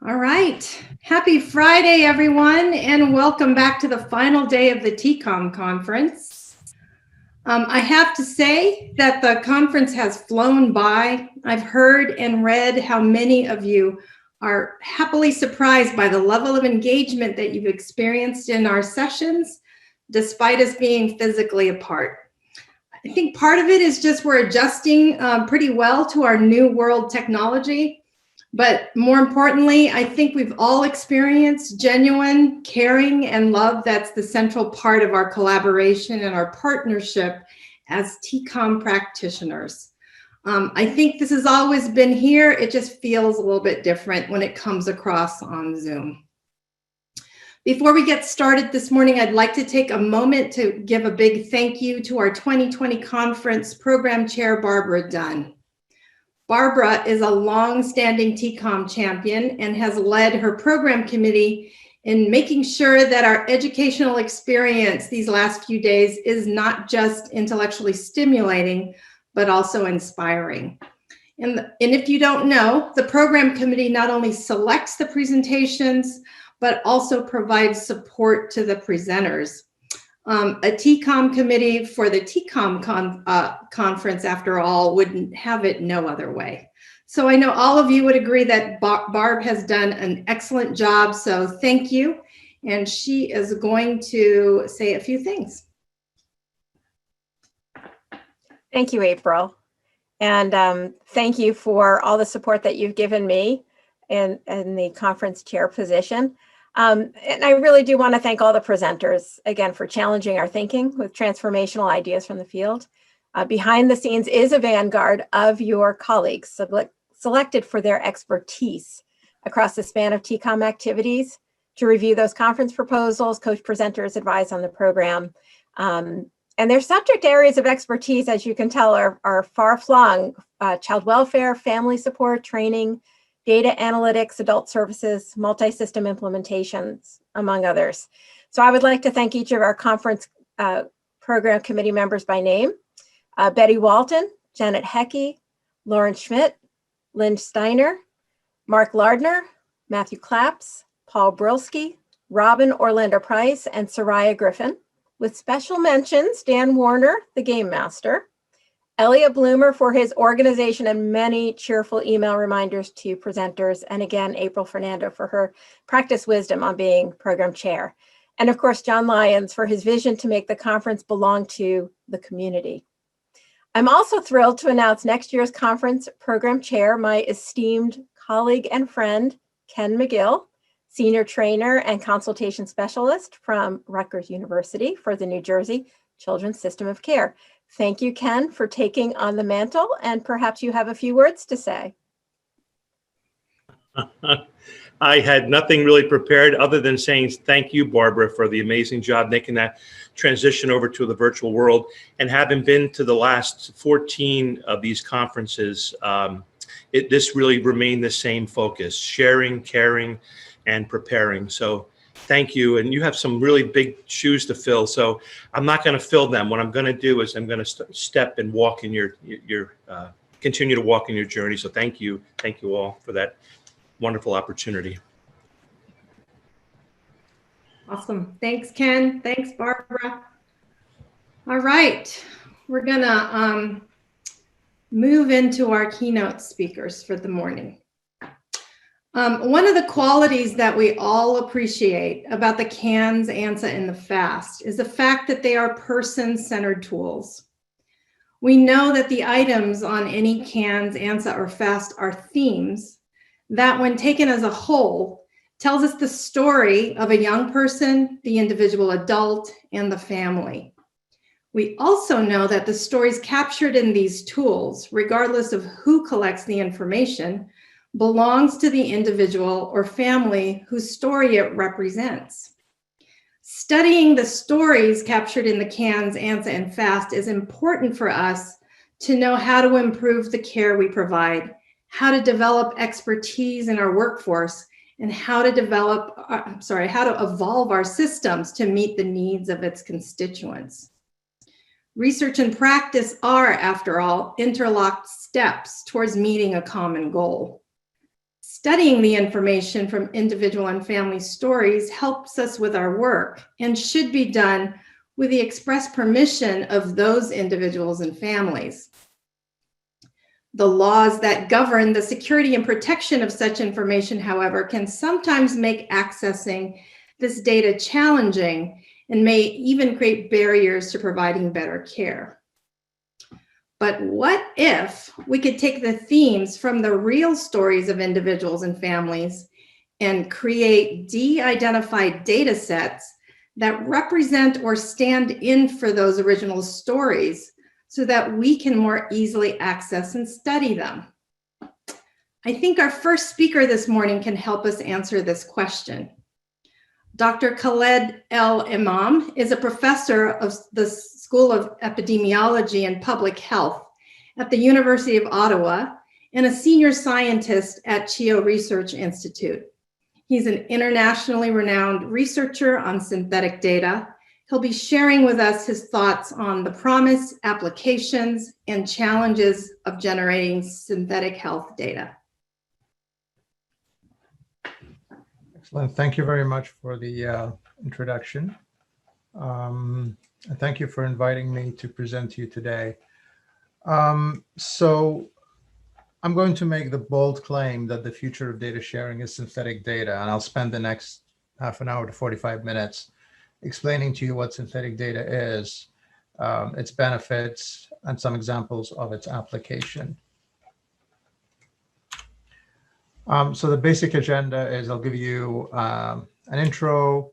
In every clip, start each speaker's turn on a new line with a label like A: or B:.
A: All right. Happy Friday, everyone, and welcome back to the final day of the TCOM conference. I have to say that the conference has flown by. I've heard and read how many of you are happily surprised by the level of engagement that you've experienced in our sessions, despite us being physically apart. I think part of it is just we're adjusting pretty well to our new world technology. But more importantly, I think we've all experienced genuine caring and love. That's the central part of our collaboration and our partnership as TCOM practitioners. I think this has always been here. It just feels a little bit different when it comes across on Zoom. Before we get started this morning, I'd like to take a moment to give a big thank you to our 2020 conference program chair, Barbara Dunn. Barbara is a long-standing TCOM champion and has led her program committee in making sure that our educational experience these last few days is not just intellectually stimulating, but also inspiring. And if you don't know, the program committee not only selects the presentations, but also provides support to the presenters. A TCOM committee for the TCOM conference, after all, wouldn't have it no other way. So I know all of you would agree that Barb has done an excellent job, so thank you. And she is going to say a few things.
B: Thank you, April. And thank you for all the support that you've given me in the conference chair position. And I really do want to thank all the presenters, again, for challenging our thinking with transformational ideas from the field. Behind the scenes is a vanguard of your colleagues selected for their expertise across the span of TCOM activities to review those conference proposals, coach presenters, advise on the program. And their subject areas of expertise, as you can tell, are far-flung: child welfare, family support, training, data analytics, adult services, multi-system implementations, among others. So I would like to thank each of our conference program committee members by name: Betty Walton, Janet Heckey, Lauren Schmidt, Lynn Steiner, Mark Lardner, Matthew Claps, Paul Brilski, Robin Orlando Price, and Soraya Griffin, with special mentions Dan Warner, the game master, Elliot Bloomer for his organization and many cheerful email reminders to presenters, and again, April Fernando for her practice wisdom on being program chair. And of course, John Lyons for his vision to make the conference belong to the community. I'm also thrilled to announce next year's conference program chair, my esteemed colleague and friend, Ken McGill, senior trainer and consultation specialist from Rutgers University for the New Jersey Children's System of Care. Thank you, Ken, for taking on the mantle, and perhaps you have a few words to say.
C: I had nothing really prepared other than saying thank you, Barbara, for the amazing job making that transition over to the virtual world. And having been to the last 14 of these conferences, this really remained the same focus: sharing, caring, and preparing. So thank you. And you have some really big shoes to fill. So I'm not going to fill them. What I'm going to do is I'm going to step and walk in your continue to walk in your journey. So thank you. Thank you all for that wonderful opportunity.
A: Awesome. Thanks, Ken. Thanks, Barbara. All right. We're going to move into our keynote speakers for the morning. One of the qualities that we all appreciate about the CANs, ANSA, and the FAST is the fact that they are person-centered tools. We know that the items on any CANs, ANSA, or FAST are themes that, when taken as a whole, tells us the story of a young person, the individual adult, and the family. We also know that the stories captured in these tools, regardless of who collects the information, belongs to the individual or family whose story it represents. Studying the stories captured in the CANs, ANSA, and FAST is important for us to know how to improve the care we provide, how to develop expertise in our workforce, and how to evolve our systems to meet the needs of its constituents. Research and practice are, after all, interlocked steps towards meeting a common goal. Studying the information from individual and family stories helps us with our work and should be done with the express permission of those individuals and families. The laws that govern the security and protection of such information, however, can sometimes make accessing this data challenging and may even create barriers to providing better care. But what if we could take the themes from the real stories of individuals and families and create de-identified data sets that represent or stand in for those original stories so that we can more easily access and study them? I think our first speaker this morning can help us answer this question. Dr. Khaled Emam is a professor of the School of Epidemiology and Public Health at the University of Ottawa and a senior scientist at CHIO Research Institute. He's an internationally renowned researcher on synthetic data. He'll be sharing with us his thoughts on the promise, applications, and challenges of generating synthetic health data.
D: Excellent. Thank you very much for the introduction. And thank you for inviting me to present to you today. So I'm going to make the bold claim that the future of data sharing is synthetic data, and I'll spend the next half an hour to 45 minutes explaining to you what synthetic data is, its benefits, and some examples of its application. So the basic agenda is I'll give you an intro.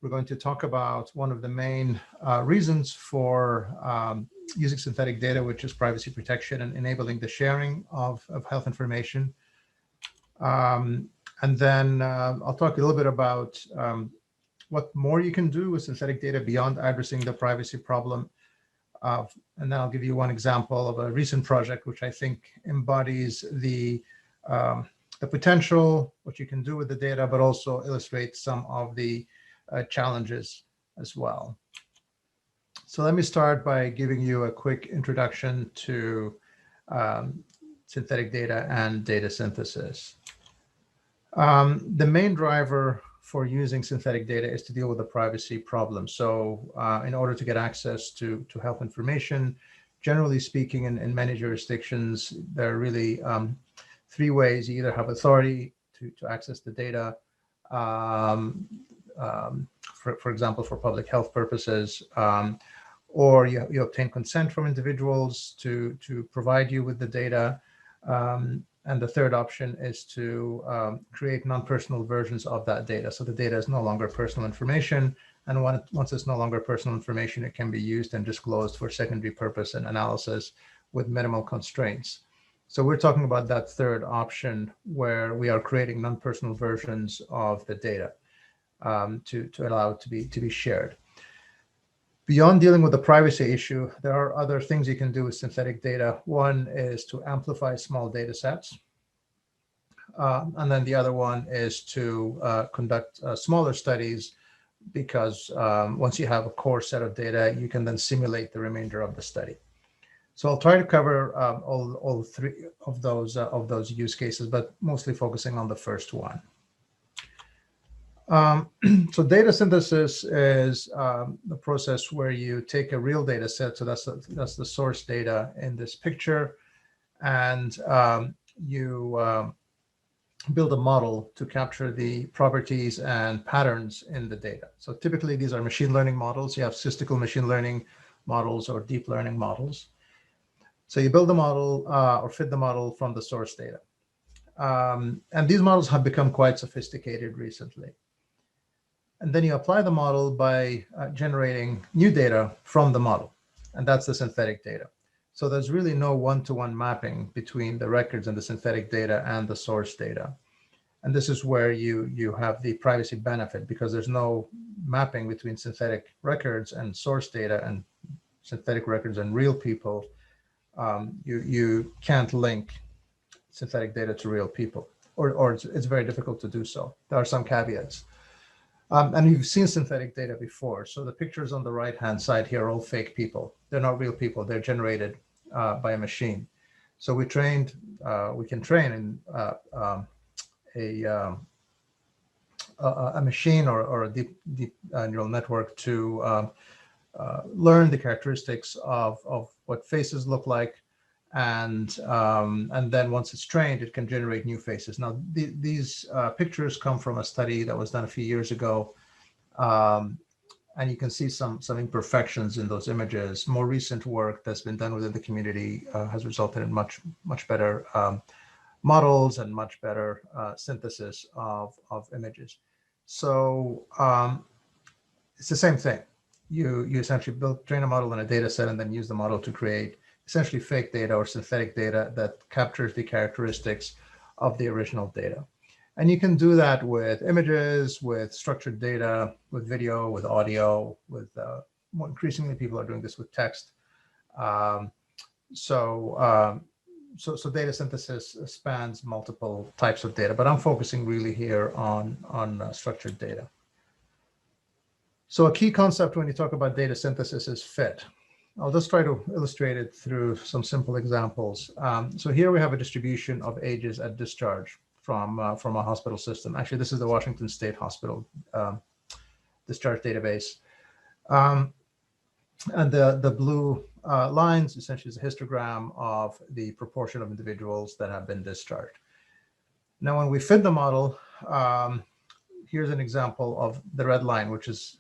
D: We're going to talk about one of the main reasons for using synthetic data, which is privacy protection and enabling the sharing of health information. And then I'll talk a little bit about what more you can do with synthetic data beyond addressing the privacy problem. And then I'll give you one example of a recent project, which I think embodies the potential, what you can do with the data, but also illustrates some of the challenges as well. So let me start by giving you a quick introduction to synthetic data and data synthesis. The main driver for using synthetic data is to deal with the privacy problem. So in order to get access to health information, generally speaking, in many jurisdictions, there are really three ways. You either have authority to access the data, for example, for public health purposes, or you obtain consent from individuals to provide you with the data. And the third option is to create non-personal versions of that data. So the data is no longer personal information. And once it's no longer personal information, it can be used and disclosed for secondary purpose and analysis with minimal constraints. So we're talking about that third option where we are creating non-personal versions of the data to allow it to be shared. Beyond dealing with the privacy issue, there are other things you can do with synthetic data. One is to amplify small data sets. And then the other one is to conduct smaller studies, because once you have a core set of data, you can then simulate the remainder of the study. So I'll try to cover all three of those use cases, but mostly focusing on the first one. So data synthesis is the process where you take a real data set, so that's the source data in this picture, and you build a model to capture the properties and patterns in the data. So typically these are machine learning models. You have statistical machine learning models or deep learning models. So you build the model or fit the model from the source data. And these models have become quite sophisticated recently. And then you apply the model by generating new data from the model. And that's the synthetic data. So there's really no one-to-one mapping between the records and the synthetic data and the source data. And this is where you have the privacy benefit, because there's no mapping between synthetic records and source data and synthetic records and real people. You can't link synthetic data to real people, or it's very difficult to do so. There are some caveats. And you've seen synthetic data before. So the pictures on the right-hand side here are all fake people. They're not real people. They're generated by a machine. So we can train a machine or a deep neural network to learn the characteristics of what faces look like, and then once it's trained, it can generate new faces. Now, these pictures come from a study that was done a few years ago, and you can see some imperfections in those images. More recent work that's been done within the community has resulted in much better models and much better synthesis of images. So it's the same thing. You essentially train a model in a data set and then use the model to create essentially fake data or synthetic data that captures the characteristics of the original data. And you can do that with images, with structured data, with video, with audio, with more increasingly people are doing this with text. So data synthesis spans multiple types of data, but I'm focusing really here on structured data. So a key concept when you talk about data synthesis is fit. I'll just try to illustrate it through some simple examples. So here we have a distribution of ages at discharge from a hospital system. Actually, this is the Washington State Hospital discharge database. And the blue lines essentially is a histogram of the proportion of individuals that have been discharged. Now, when we fit the model, here's an example of the red line, which is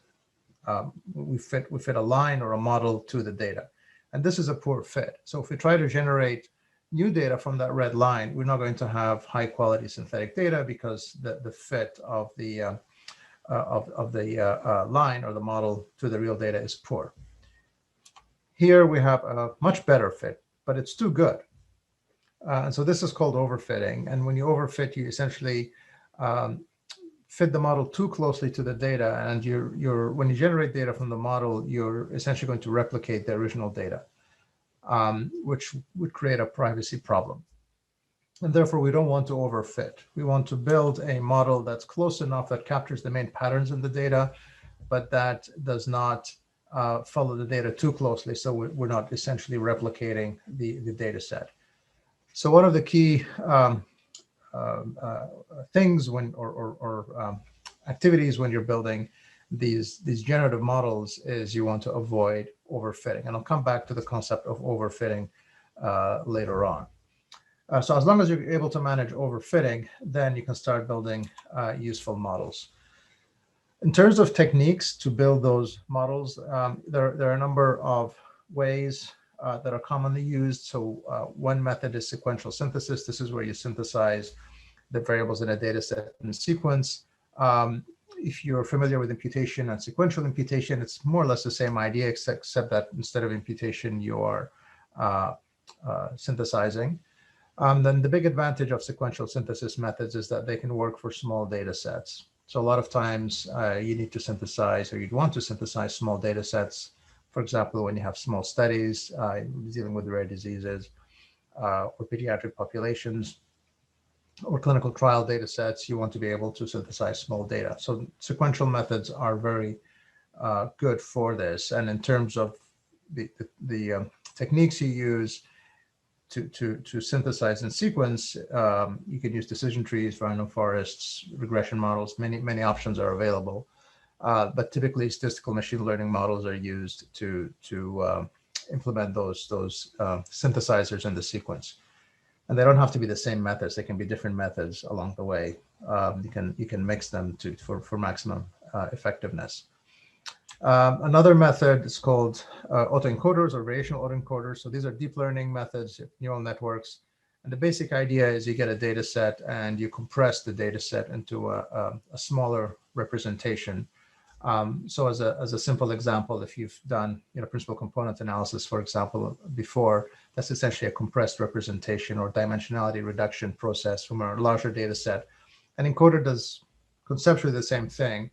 D: we fit a line or a model to the data. And this is a poor fit. So if we try to generate new data from that red line, we're not going to have high quality synthetic data because the fit of the line or the model to the real data is poor. Here we have a much better fit, but it's too good. And so this is called overfitting. And when you overfit, you essentially fit the model too closely to the data. And when you generate data from the model, you're essentially going to replicate the original data, which would create a privacy problem. And therefore, we don't want to overfit. We want to build a model that's close enough that captures the main patterns in the data, but that does not follow the data too closely. So we're not essentially replicating the data set. So one of the key things activities when you're building these generative models is you want to avoid overfitting. And I'll come back to the concept of overfitting later on. So as long as you're able to manage overfitting, then you can start building useful models. In terms of techniques to build those models, there are a number of ways that are commonly used. So one method is sequential synthesis. This is where you synthesize the variables in a data set in sequence. If you're familiar with imputation and sequential imputation, it's more or less the same idea, except that instead of imputation, you are synthesizing. Then the big advantage of sequential synthesis methods is that they can work for small data sets. So a lot of times you need to synthesize, or you'd want to synthesize small data sets. For example, when you have small studies dealing with rare diseases or pediatric populations or clinical trial data sets, you want to be able to synthesize small data. So sequential methods are very good for this. And in terms of the techniques you use to synthesize in sequence, you can use decision trees, random forests, regression models. Many options are available. But typically, statistical machine learning models are used to implement those synthesizers in the sequence. And they don't have to be the same methods. They can be different methods along the way. You can mix them for maximum effectiveness. Another method is called autoencoders or variational autoencoders. So these are deep learning methods, neural networks. And the basic idea is you get a data set and you compress the data set into a smaller representation. So as a simple example, if you've done principal component analysis, for example, before, that's essentially a compressed representation or dimensionality reduction process from a larger data set. And Encoder does conceptually the same thing.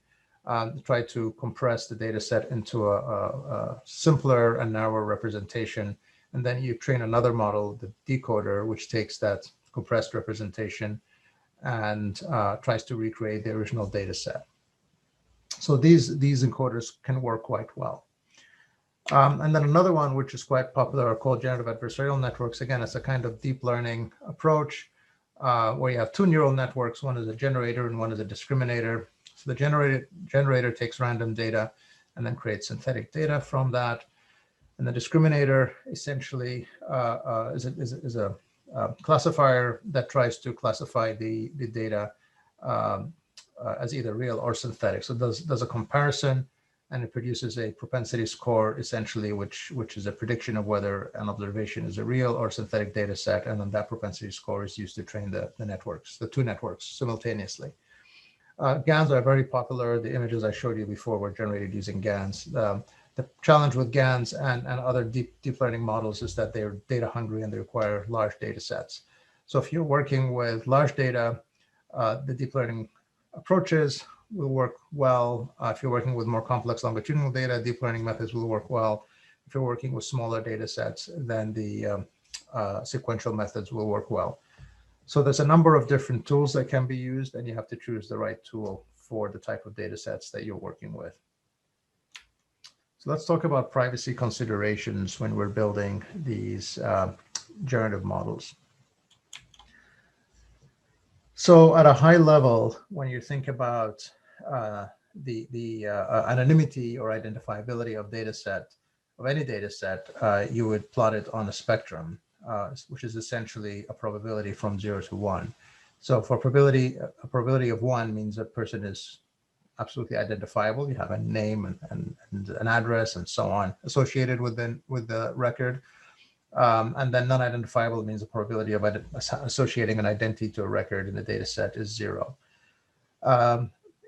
D: Try to compress the data set into a simpler and narrower representation. And then you train another model, the decoder, which takes that compressed representation and tries to recreate the original data set. So these encoders can work quite well. And then another one, which is quite popular, are called generative adversarial networks. Again, it's a kind of deep learning approach where you have two neural networks. One is a generator and one is a discriminator. So the generator takes random data and then creates synthetic data from that. And the discriminator essentially is a classifier that tries to classify the data as either real or synthetic. So it does a comparison, and it produces a propensity score, essentially, which is a prediction of whether an observation is a real or synthetic data set. And then that propensity score is used to train the networks, the two networks, simultaneously. GANs are very popular. The images I showed you before were generated using GANs. The challenge with GANs and other deep learning models is that they're data hungry and they require large data sets. So if you're working with large data, the deep learning approaches will work well. If you're working with more complex longitudinal data, deep learning methods will work well. If you're working with smaller data sets, then the sequential methods will work well. So there's a number of different tools that can be used, and you have to choose the right tool for the type of data sets that you're working with. So let's talk about privacy considerations when we're building these generative models. So at a high level, when you think about the anonymity or identifiability of any data set, you would plot it on a spectrum, which is essentially a probability from 0 to 1. So for a probability of 1 means a person is absolutely identifiable. You have a name and an address and so on associated with the record. And then non-identifiable means the probability of associating an identity to a record in the data set is 0.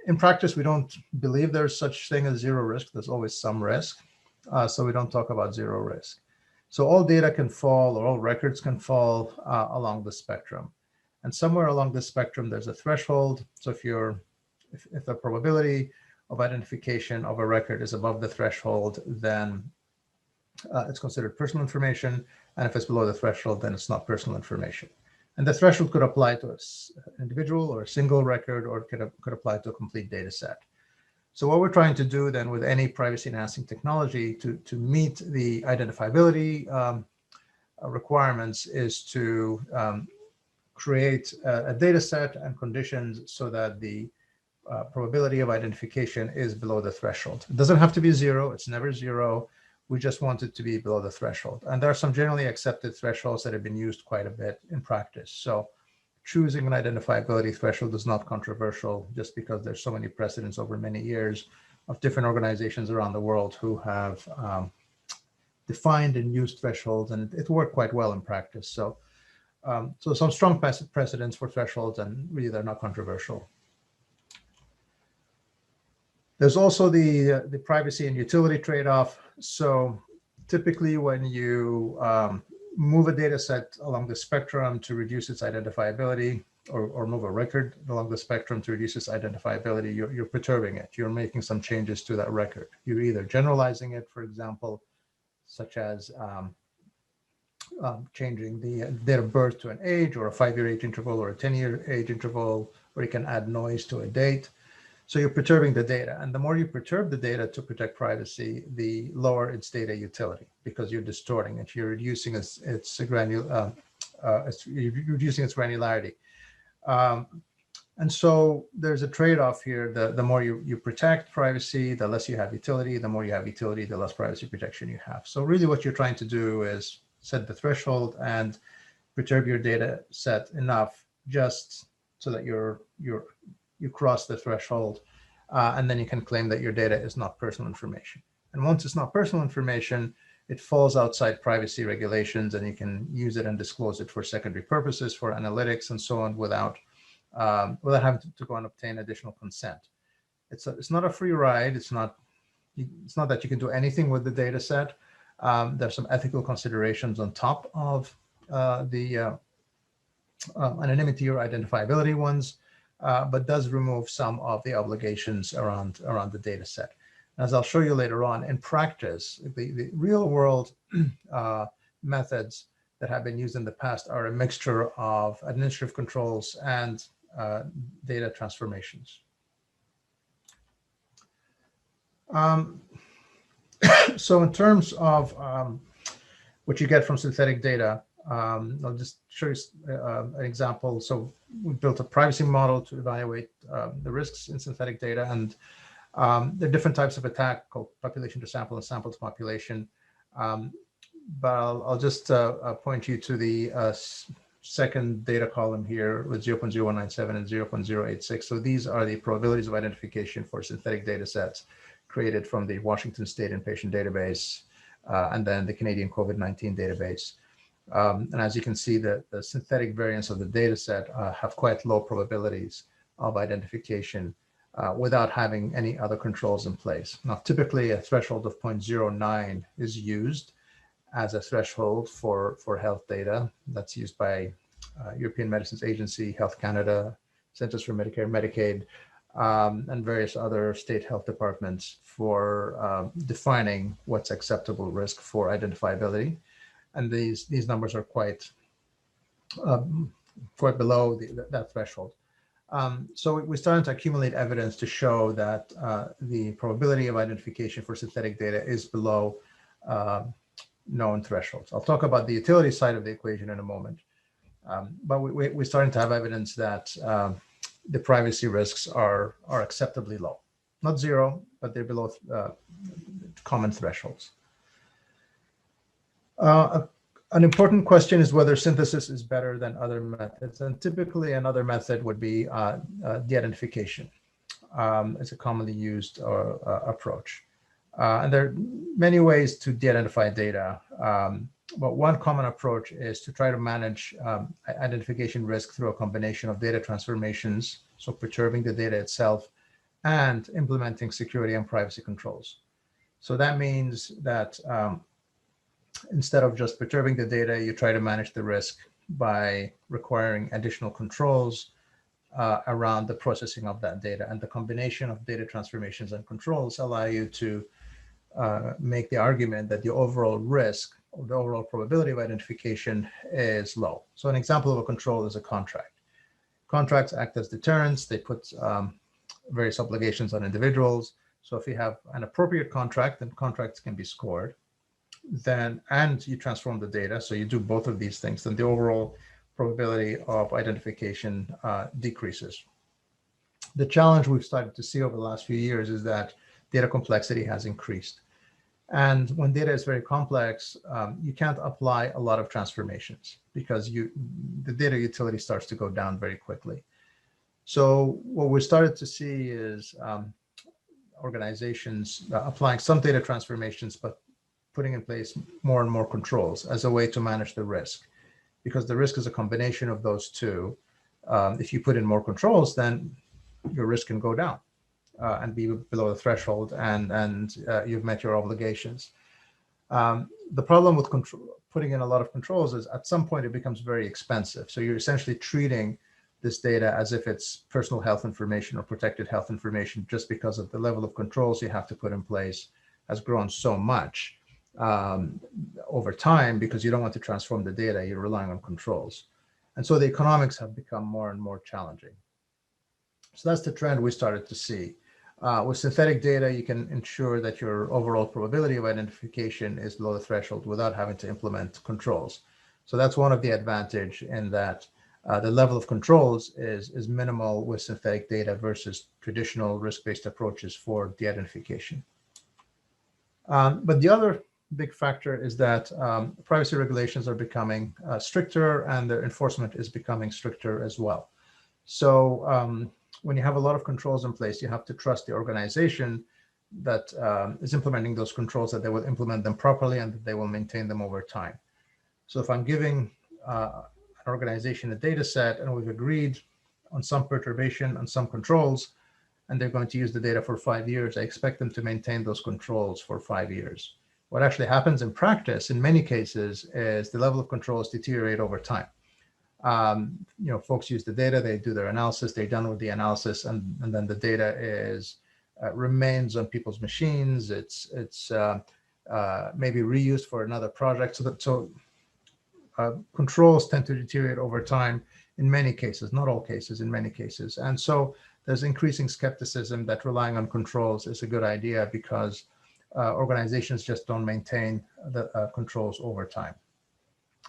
D: In practice, we don't believe there's such thing as zero risk. There's always some risk. So we don't talk about zero risk. So all data can fall, or all records can fall along the spectrum. And somewhere along the spectrum, there's a threshold. So if the probability of identification of a record is above the threshold, then it's considered personal information. And if it's below the threshold, then it's not personal information. And the threshold could apply to an individual or a single record, or it could apply to a complete data set. So what we're trying to do then with any privacy enhancing technology to meet the identifiability requirements is to create a data set and conditions so that the probability of identification is below the threshold. It doesn't have to be 0. It's never 0. We just want it to be below the threshold. And there are some generally accepted thresholds that have been used quite a bit in practice. So choosing an identifiability threshold is not controversial, just because there's so many precedents over many years of different organizations around the world who have defined and used thresholds, and it worked quite well in practice. So some strong precedents for thresholds, and really they're not controversial. There's also the privacy and utility trade-off. So typically when you move a data set along the spectrum to reduce its identifiability, or move a record along the spectrum to reduce its identifiability, you're perturbing it. You're making some changes to that record. You're either generalizing it, for example, such as changing the date of birth to an age, or a 5-year age interval, or a 10-year age interval, or you can add noise to a date. So you're perturbing the data, and the more you perturb the data to protect privacy, the lower its data utility, because you're distorting it. You're reducing its granularity, and so there's a trade-off here. The more you protect privacy, the less you have utility. The more you have utility, the less privacy protection you have. So really, what you're trying to do is set the threshold and perturb your data set enough, just so that you cross the threshold, and then you can claim that your data is not personal information. And once it's not personal information, it falls outside privacy regulations, and you can use it and disclose it for secondary purposes, for analytics and so on, without having to go and obtain additional consent. It's not a free ride. It's not that you can do anything with the data set. There's some ethical considerations on top of the anonymity or identifiability ones, but does remove some of the obligations around the data set. As I'll show you later on, in practice, the real world methods that have been used in the past are a mixture of administrative controls and data transformations. So in terms of what you get from synthetic data, I'll just show you an example. So we built a privacy model to evaluate the risks in synthetic data, and there are different types of attack called population to sample and sample to population. But I'll just point you to the second data column here with 0.0197 and 0.086. So these are the probabilities of identification for synthetic data sets created from the Washington State Inpatient Database and then the Canadian COVID-19 database. And as you can see, the synthetic variants of the data set have quite low probabilities of identification without having any other controls in place. Now, typically a threshold of 0.09 is used as a threshold for health data. That's used by European Medicines Agency, Health Canada, Centers for Medicare and Medicaid, and various other state health departments for defining what's acceptable risk for identifiability. And these numbers are quite below that threshold. So we're starting to accumulate evidence to show that the probability of identification for synthetic data is below known thresholds. I'll talk about the utility side of the equation in a moment. But we're starting to have evidence that the privacy risks are acceptably low. Not zero, but they're below common thresholds. An important question is whether synthesis is better than other methods. And typically another method would be de-identification. It's a commonly used approach. And there are many ways to de-identify data. But one common approach is to try to manage identification risk through a combination of data transformations, so perturbing the data itself, and implementing security and privacy controls. So that means that instead of just perturbing the data, you try to manage the risk by requiring additional controls around the processing of that data. And the combination of data transformations and controls allow you to make the argument that the overall risk or the overall probability of identification is low. So an example of a control is a contract. Contracts act as deterrents. They put various obligations on individuals. So if you have an appropriate contract, then contracts can be scored. Then, and you transform the data, so you do both of these things, then the overall probability of identification decreases. The challenge we've started to see over the last few years is that data complexity has increased. And when data is very complex, you can't apply a lot of transformations because the data utility starts to go down very quickly. So what we started to see is organizations applying some data transformations, but putting in place more and more controls as a way to manage the risk, because the risk is a combination of those two. If you put in more controls, then your risk can go down and be below the threshold, and you've met your obligations. The problem with putting in a lot of controls is at some point it becomes very expensive. So you're essentially treating this data as if it's personal health information or protected health information, just because of the level of controls you have to put in place has grown so much over time, because you don't want to transform the data, you're relying on controls. And so the economics have become more and more challenging. So that's the trend we started to see. With synthetic data, you can ensure that your overall probability of identification is below the threshold without having to implement controls. So that's one of the advantage in that the level of controls is minimal with synthetic data versus traditional risk-based approaches for de-identification. But the other big factor is that privacy regulations are becoming stricter, and their enforcement is becoming stricter as well. So when you have a lot of controls in place, you have to trust the organization that is implementing those controls, that they will implement them properly and that they will maintain them over time. So if I'm giving an organization a data set and we've agreed on some perturbation and some controls, and they're going to use the data for 5 years, I expect them to maintain those controls for 5 years. What actually happens in practice, in many cases, is the level of controls deteriorate over time. Folks use the data, they do their analysis, they're done with the analysis, and then the data remains on people's machines. It's maybe reused for another project. So controls tend to deteriorate over time in many cases, not all cases, in many cases. And so there's increasing skepticism that relying on controls is a good idea, because organizations just don't maintain the controls over time.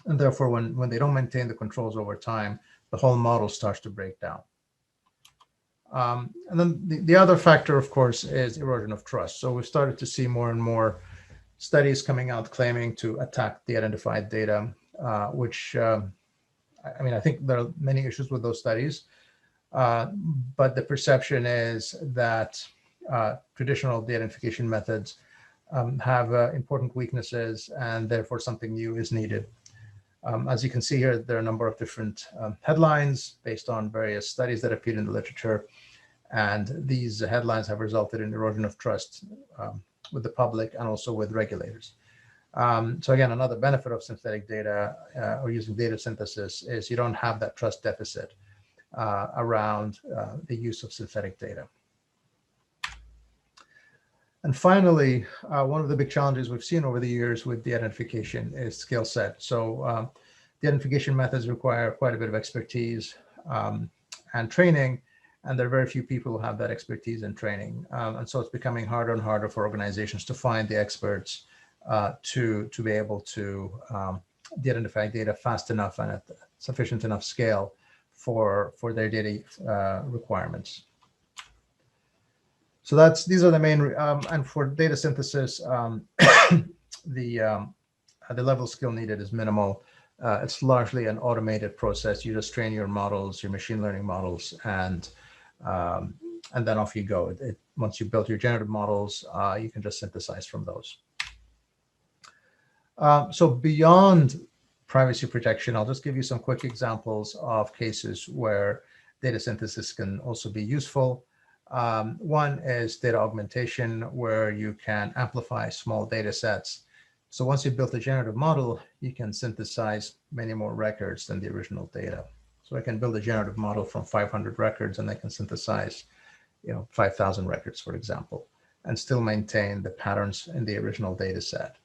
D: And therefore, when they don't maintain the controls over time, the whole model starts to break down. And then the other factor, of course, is erosion of trust. So we've started to see more and more studies coming out claiming to attack the identified data, which, I mean, I think there are many issues with those studies, but the perception is that traditional de-identification methods have important weaknesses, and therefore something new is needed. As you can see here, there are a number of different headlines based on various studies that appeared in the literature. And these headlines have resulted in erosion of trust with the public and also with regulators. So again, another benefit of synthetic data or using data synthesis is you don't have that trust deficit around the use of synthetic data. And finally, one of the big challenges we've seen over the years with de-identification is skill set. So de-identification methods require quite a bit of expertise and training, and there are very few people who have that expertise and training. And so it's becoming harder and harder for organizations to find the experts to be able to de-identify data fast enough and at sufficient enough scale for their data requirements. So these are the main, and for data synthesis, the level of skill needed is minimal. It's largely an automated process. You just train your models, your machine learning models, and then off you go. Once you build your generative models, you can just synthesize from those. So beyond privacy protection, I'll just give you some quick examples of cases where data synthesis can also be useful. One is data augmentation, where you can amplify small data sets. So once you've built a generative model, you can synthesize many more records than the original data. So I can build a generative model from 500 records, and I can synthesize, 5,000 records, for example, and still maintain the patterns in the original data set.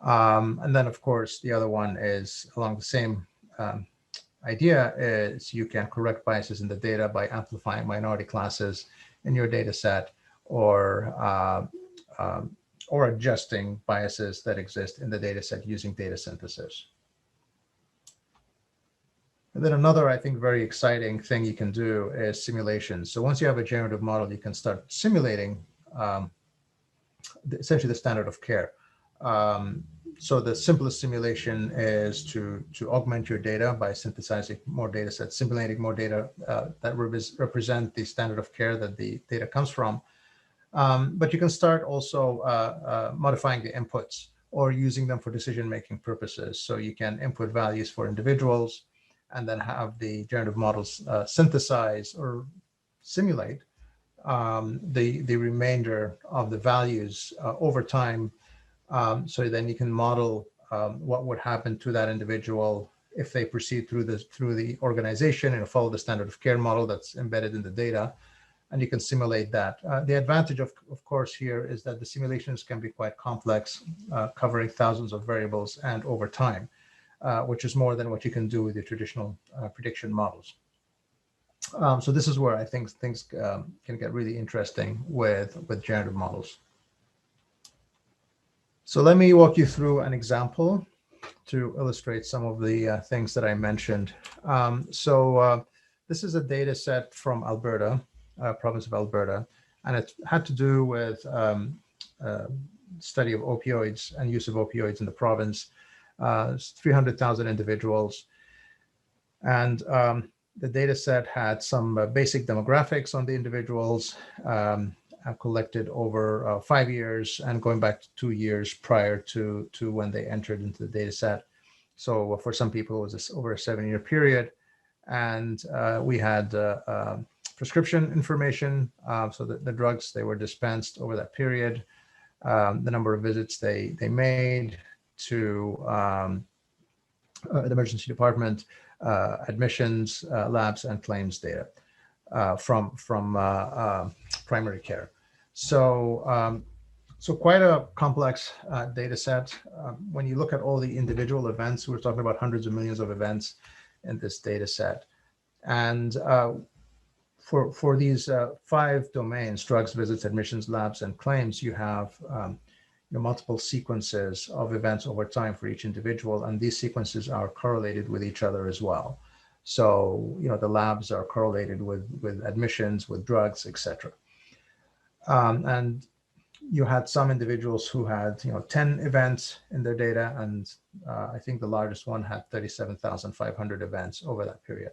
D: And then, of course, the other one is along the same idea is you can correct biases in the data by amplifying minority classes in your data set or adjusting biases that exist in the data set using data synthesis. And then another, I think, very exciting thing you can do is simulations. So once you have a generative model, you can start simulating essentially the standard of care. So the simplest simulation is to augment your data by synthesizing more data sets, simulating more data that represent the standard of care that the data comes from. But you can start also modifying the inputs or using them for decision-making purposes. So you can input values for individuals and then have the generative models synthesize or simulate the remainder of the values over time. So then you can model what would happen to that individual if they proceed through the organization and follow the standard of care model that's embedded in the data, and you can simulate that. The advantage, of course, here is that the simulations can be quite complex, covering thousands of variables and over time, which is more than what you can do with the traditional prediction models. So this is where I think things can get really interesting with generative models. So let me walk you through an example to illustrate some of the things that I mentioned. This is a data set from Alberta, province of Alberta, and it had to do with study of opioids and use of opioids in the province. 300,000 individuals. And the data set had some basic demographics on the individuals. Collected over 5 years and going back to 2 years prior to when they entered into the data set. So for some people, it was over a 7-year period. And we had prescription information, so the drugs they were dispensed over that period, the number of visits they made to the emergency department, admissions, labs, and claims data from primary care. So quite a complex data set. When you look at all the individual events, we're talking about hundreds of millions of events in this data set. And for these 5 domains, drugs, visits, admissions, labs, and claims, you have multiple sequences of events over time for each individual, and these sequences are correlated with each other as well. So, the labs are correlated with admissions, with drugs, etc. And you had some individuals who had 10 events in their data, and I think the largest one had 37,500 events over that period.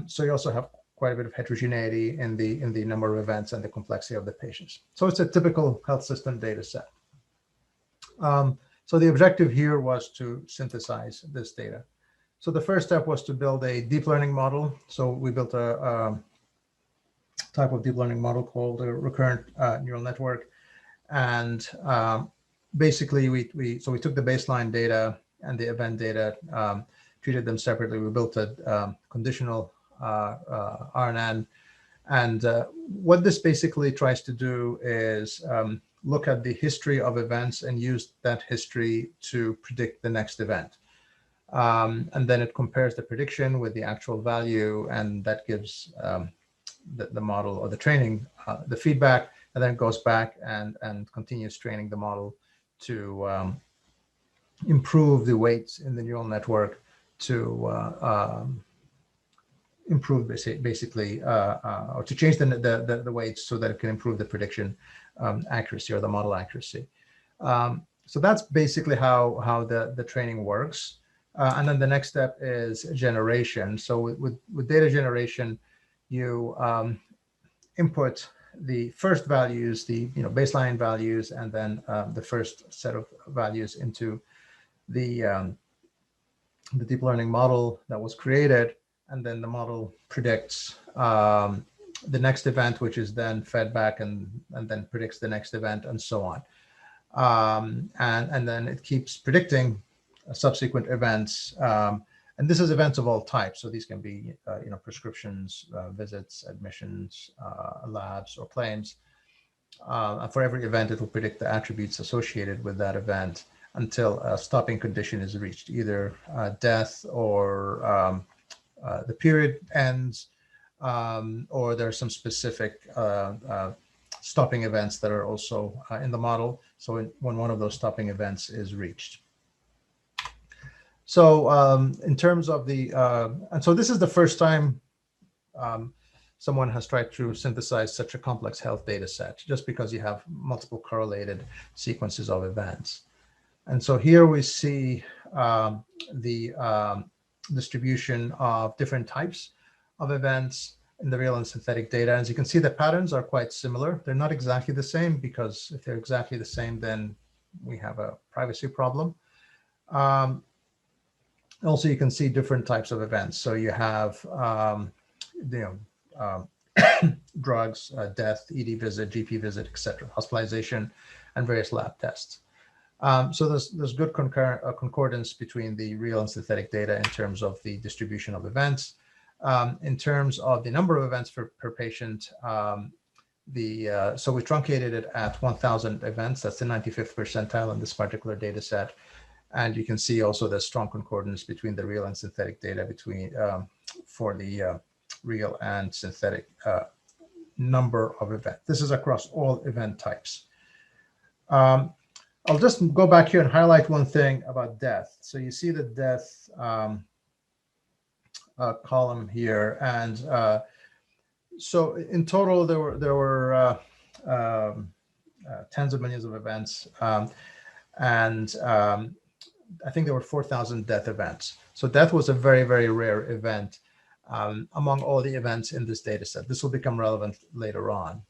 D: So you also have quite a bit of heterogeneity in the number of events and the complexity of the patients. So it's a typical health system data set. So the objective here was to synthesize this data. So the first step was to build a deep learning model. So we built a type of deep learning model called a recurrent neural network. And basically, we took the baseline data and the event data, treated them separately. We built a conditional RNN. And what this basically tries to do is look at the history of events and use that history to predict the next event. And then it compares the prediction with the actual value, and that gives the model or the training the feedback, and then it goes back and continues training the model to improve the weights in the neural network to improve basically or to change the weights so that it can improve the prediction accuracy or the model accuracy. So that's basically how the training works. And then the next step is generation. So with data generation, you input the first values, the baseline values, and then the first set of values into the deep learning model that was created, and then the model predicts the next event, which is then fed back and then predicts the next event, and so on. And then it keeps predicting subsequent events. And this is events of all types. So these can be, prescriptions, visits, admissions, labs, or claims. And for every event, it will predict the attributes associated with that event until a stopping condition is reached, either death or the period ends, or there are some specific stopping events that are also in the model. So when one of those stopping events is reached. So in terms of and so this is the first time someone has tried to synthesize such a complex health data set, just because you have multiple correlated sequences of events. And so here we see the distribution of different types of events in the real and synthetic data. As you can see, the patterns are quite similar. They're not exactly the same, because if they're exactly the same, then we have a privacy problem. Also, you can see different types of events. So you have, drugs, death, ED visit, GP visit, etc., hospitalization, and various lab tests. So there's good concordance between the real and synthetic data in terms of the distribution of events. In terms of the number of events per patient, so we truncated it at 1,000 events. That's the 95th percentile in this particular data set. And you can see also the strong concordance between the real and synthetic data for the real and synthetic number of events. This is across all event types. I'll just go back here and highlight one thing about death. So you see the death column here, and so in total there were tens of millions of events, and I think there were 4,000 death events. So death was a very, very rare event among all the events in this data set. This will become relevant later on.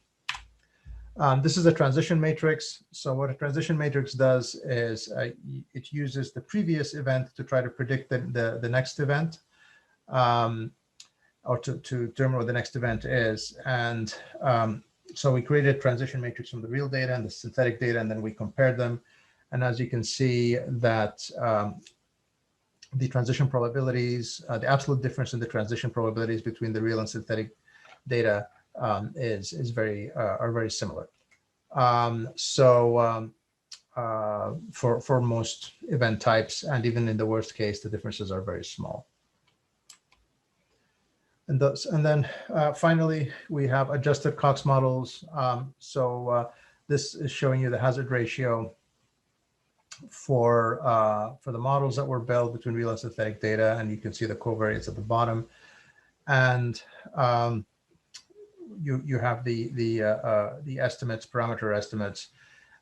D: This is a transition matrix. So what a transition matrix does is it uses the previous event to try to predict the next event, or to determine what the next event is. And so we created a transition matrix from the real data and the synthetic data, and then we compared them. And as you can see that the transition probabilities, the absolute difference in the transition probabilities between the real and synthetic data are very similar. For most event types, and even in the worst case, the differences are very small. And then finally, we have adjusted Cox models. This is showing you the hazard ratio for the models that were built between real and synthetic data, and you can see the covariates at the bottom. And you have the estimates, parameter estimates,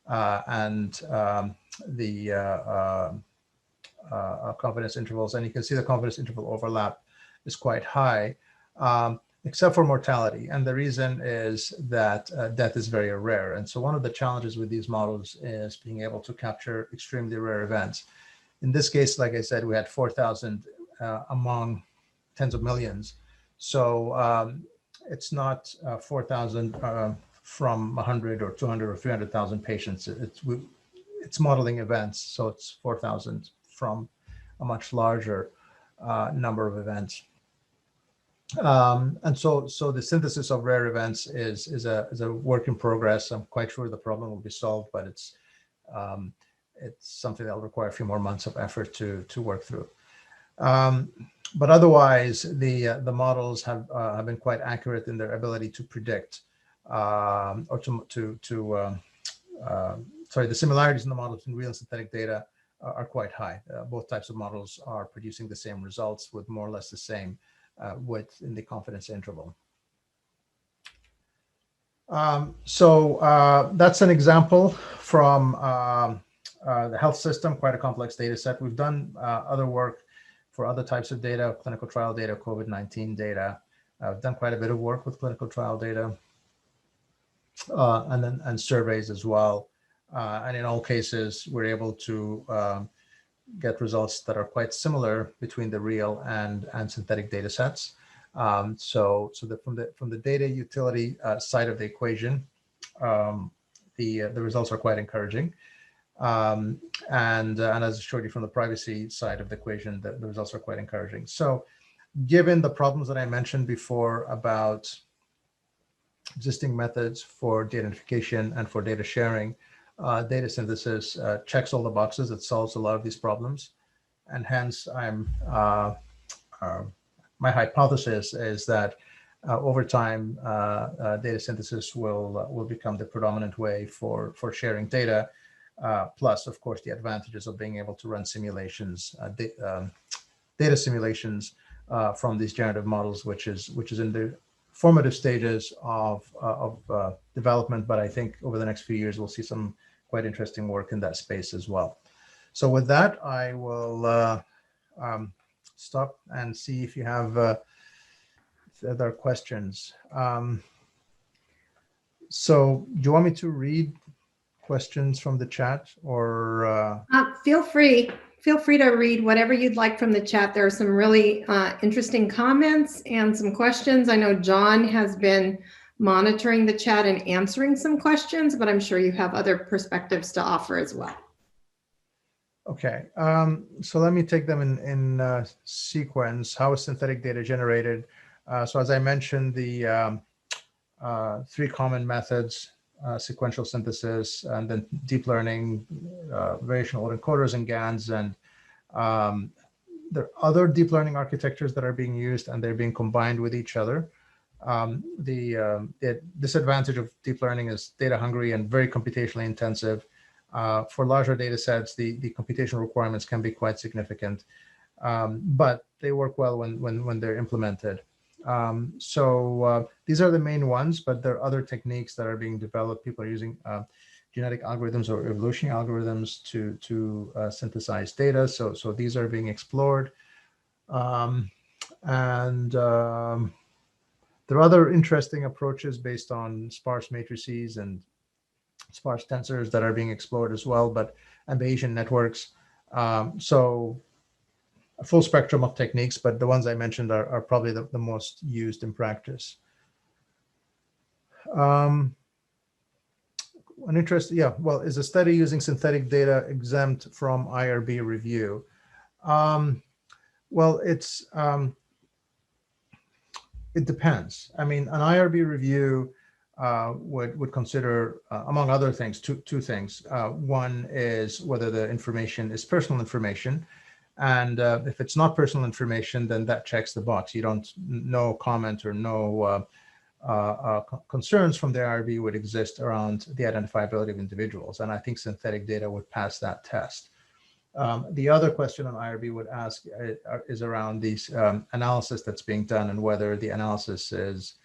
D: and the confidence intervals. And you can see the confidence interval overlap is quite high, except for mortality. And the reason is that death is very rare. And so one of the challenges with these models is being able to capture extremely rare events. In this case, like I said, we had 4,000 among tens of millions. So it's not 4,000 from 100 or 200 or 300,000 patients. It's modeling events, so it's 4,000 from a much larger number of events. And so the synthesis of rare events is a work in progress. I'm quite sure the problem will be solved, but it's something that will require a few more months of effort to work through. But otherwise, the models have been quite accurate in their ability to predict, or sorry, the similarities in the models between real and synthetic data are quite high. Both types of models are producing the same results with more or less the same width in the confidence interval. So that's an example from the health system, quite a complex data set. We've done other work for other types of data, clinical trial data, COVID-19 data. I've done quite a bit of work with clinical trial data, and surveys as well. And in all cases, we're able to get results that are quite similar between the real and synthetic data sets. So from the data utility side of the equation, the results are quite encouraging. And as I showed you from the privacy side of the equation, the results are quite encouraging. So given the problems that I mentioned before about existing methods for data identification and for data sharing, data synthesis checks all the boxes. It solves a lot of these problems. And hence, my hypothesis is that over time, data synthesis will become the predominant way for sharing data. Plus, of course, the advantages of being able to run simulations, data simulations from these generative models, which is in the formative stages of development. But I think over the next few years, we'll see some quite interesting work in that space as well. So with that, I will stop and see if you have other questions. So do you want me to read questions from the chat, or
A: feel free to read whatever you'd like from the chat. There are some really interesting comments and some questions. I know John has been monitoring the chat and answering some questions, but I'm sure you have other perspectives to offer as well.
D: Okay, so let me take them in sequence. How is synthetic data generated? So as I mentioned, the three common methods: sequential synthesis, and then deep learning, variational encoders and GANs. And there are other deep learning architectures that are being used, and they're being combined with each other. The disadvantage of deep learning is data hungry and very computationally intensive. For larger data sets, the computational requirements can be quite significant, but they work well when they're implemented. So these are the main ones, but there are other techniques that are being developed. People are using genetic algorithms or evolutionary algorithms to synthesize data. So these are being explored. There are other interesting approaches based on sparse matrices and sparse tensors that are being explored as well, and Bayesian networks. So a full spectrum of techniques, but the ones I mentioned are probably the most used in practice. An interest, well, is a study using synthetic data exempt from IRB review? Well, it depends. I mean, an IRB review would consider, among other things, two things. One is whether the information is personal information. And if it's not personal information, then that checks the box. You don't, no comment or no concerns from the IRB would exist around the identifiability of individuals. And I think synthetic data would pass that test. The other question an IRB would ask is around these analysis that's being done and whether the analysis is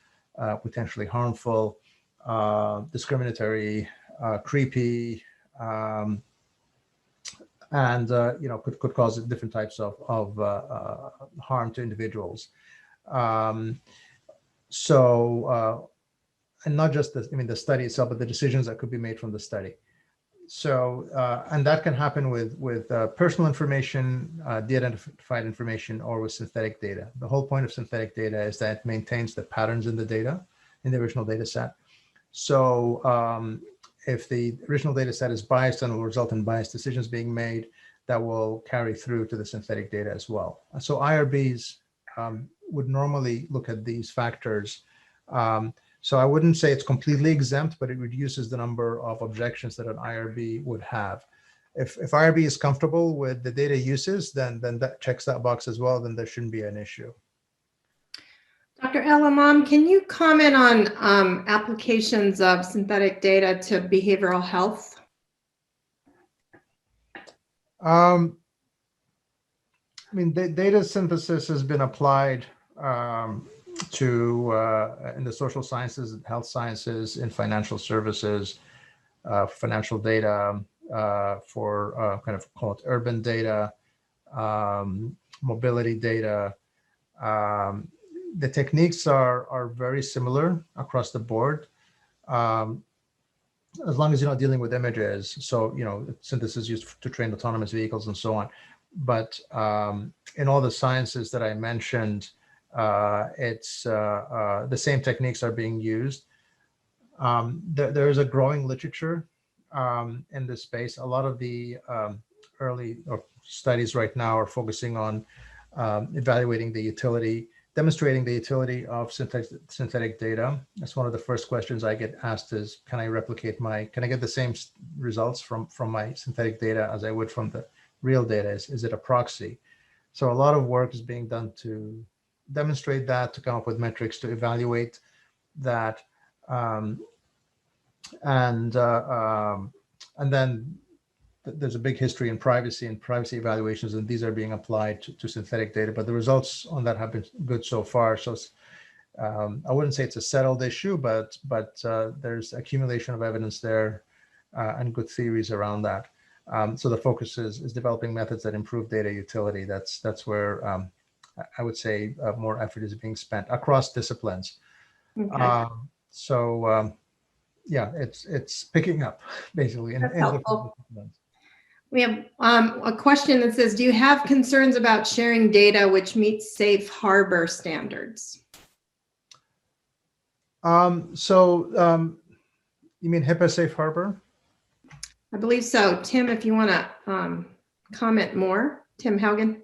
D: potentially harmful, discriminatory, creepy, and could cause different types of harm to individuals. And not just the study itself, but the decisions that could be made from the study. So, and that can happen with personal information, de-identified information, or with synthetic data. The whole point of synthetic data is that it maintains the patterns in the data, in the original data set. So if the original data set is biased and will result in biased decisions being made, that will carry through to the synthetic data as well. So IRBs would normally look at these factors. So I wouldn't say it's completely exempt, but it reduces the number of objections that an IRB would have. If IRB is comfortable with the data uses, then that checks that box as well, then there shouldn't be an issue.
A: Dr. Emam, can you comment on applications of synthetic data to behavioral health?
D: Data synthesis has been applied to in the social sciences, health sciences, in financial services, financial data, for kind of call it urban data, mobility data. The techniques are very similar across the board, as long as you're not dealing with images. So, synthesis used to train autonomous vehicles and so on. But in all the sciences that I mentioned, it's the same techniques are being used. There is a growing literature in this space. A lot of the early studies right now are focusing on evaluating the utility, demonstrating the utility of synthetic data. That's one of the first questions I get asked is, can I get the same results from my synthetic data as I would from the real data? Is it a proxy? So a lot of work is being done to demonstrate that, to come up with metrics to evaluate that. And then there's a big history in privacy and privacy evaluations, and these are being applied to synthetic data, but the results on that have been good so far. So I wouldn't say it's a settled issue, but there's accumulation of evidence there and good theories around that. So the focus is developing methods that improve data utility. That's where I would say more effort is being spent across disciplines.
A: Okay.
D: Yeah, it's picking up basically in different disciplines.
A: We have a question that says, do you have concerns about sharing data which meets safe harbor standards?
D: You mean HIPAA safe harbor?
A: I believe so. Tim, if you want to comment more. Tim Haugen.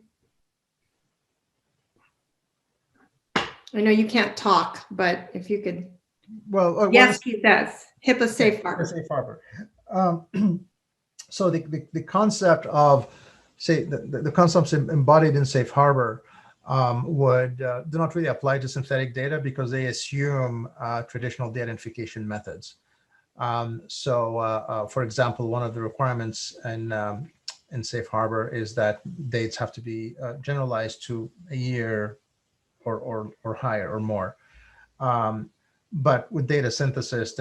A: I know you can't talk, but if you could.
D: Well,
A: yes, he says. HIPAA safe harbor.
D: HIPAA safe harbor. So the concept of, say, the concepts embodied in safe harbor would do not really apply to synthetic data because they assume traditional de-identification methods. For example, one of the requirements in safe harbor is that dates have to be generalized to a year or higher or more. But with data synthesis,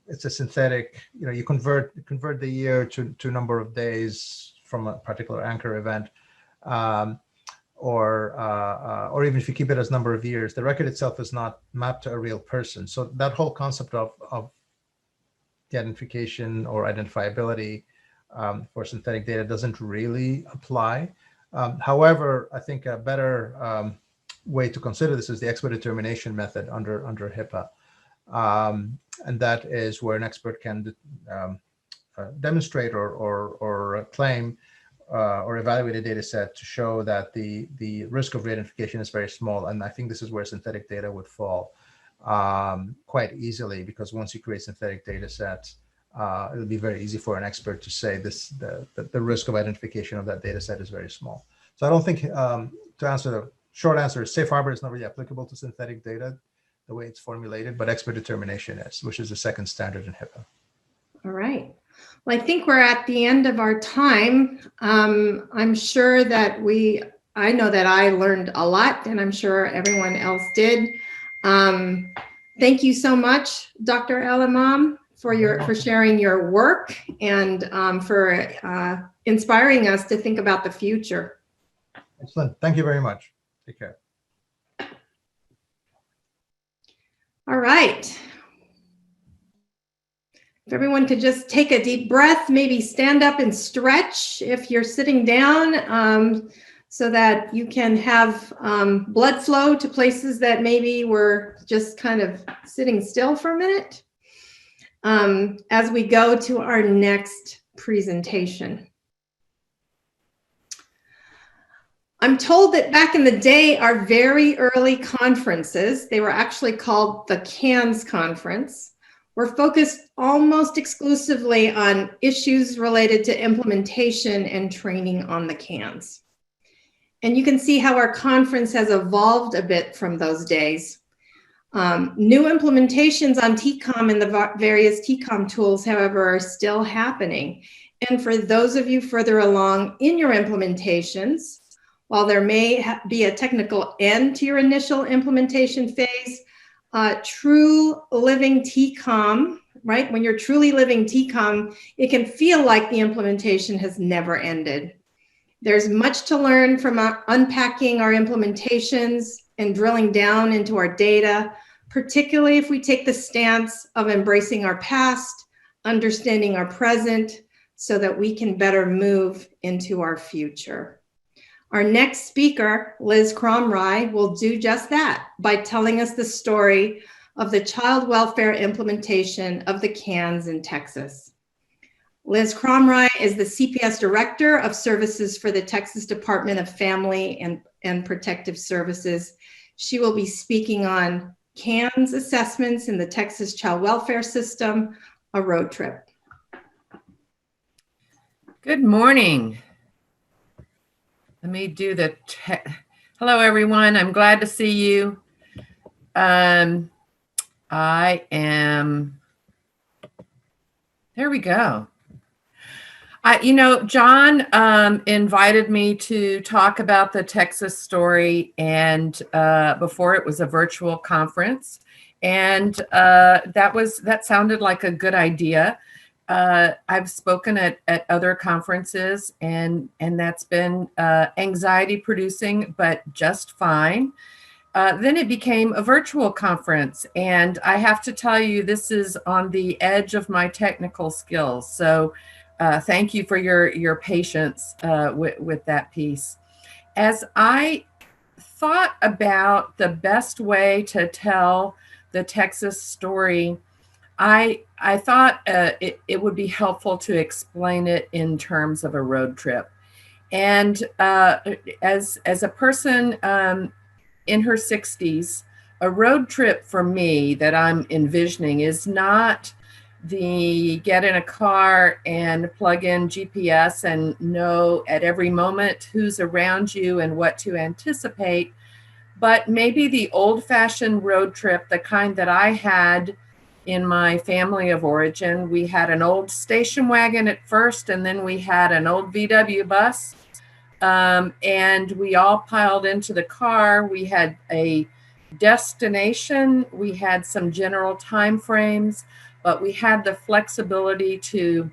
D: it's a synthetic, you convert the year to a number of days from a particular anchor event, or even if you keep it as number of years, the record itself is not mapped to a real person. So that whole concept of the identification or identifiability for synthetic data doesn't really apply. However, I think a better way to consider this is the expert determination method under HIPAA. And that is where an expert can demonstrate or claim or evaluate a data set to show that the risk of re-identification is very small. And I think this is where synthetic data would fall quite easily, because once you create synthetic data sets, it'll be very easy for an expert to say the risk of identification of that data set is very small. So I don't think, to answer the short answer, safe harbor is not really applicable to synthetic data. the way it's formulated, but expert determination is, which is the second standard in HIPAA.
A: All right. Well, I think we're at the end of our time. I'm sure that I know that I learned a lot, and I'm sure everyone else did. Thank you so much, Dr. Emam, for sharing your work and for inspiring us to think about the future.
D: Excellent. Thank you very much. Take care.
A: All right. If everyone could just take a deep breath, maybe stand up and stretch if you're sitting down, so that you can have blood flow to places that maybe were just kind of sitting still for a minute, as we go to our next presentation. I'm told that back in the day, our very early conferences, they were actually called the CANS conference, were focused almost exclusively on issues related to implementation and training on the CANs. And you can see how our conference has evolved a bit from those days. New implementations on TCOM and the various TCOM tools, however, are still happening. And for those of you further along in your implementations, while there may be a technical end to your initial implementation phase, true living TCOM, right? When you're truly living TCOM, it can feel like the implementation has never ended. There's much to learn from unpacking our implementations and drilling down into our data, particularly if we take the stance of embracing our past, understanding our present, so that we can better move into our future. Our next speaker, Liz Kromrei, will do just that by telling us the story of the child welfare implementation of the CANs in Texas. Liz Kromrei is the CPS Director of Services for the Texas Department of Family and Protective Services. She will be speaking on CANs assessments in the Texas Child Welfare System, a road trip.
E: Good morning. Let me do the, hello everyone, I'm glad to see you. I am, there we go. John invited me to talk about the Texas story, and before it was a virtual conference, and that sounded like a good idea. I've spoken at other conferences, and that's been anxiety producing, but just fine. Then it became a virtual conference, and I have to tell you, this is on the edge of my technical skills. So thank you for your patience with that piece. As I thought about the best way to tell the Texas story, I thought it would be helpful to explain it in terms of a road trip. And as a person in her 60s, a road trip for me that I'm envisioning is not the get in a car and plug in GPS and know at every moment who's around you and what to anticipate, but maybe the old-fashioned road trip, the kind that I had in my family of origin. We had an old station wagon at first, and then we had an old VW bus, and we all piled into the car. We had a destination, we had some general time frames, but we had the flexibility to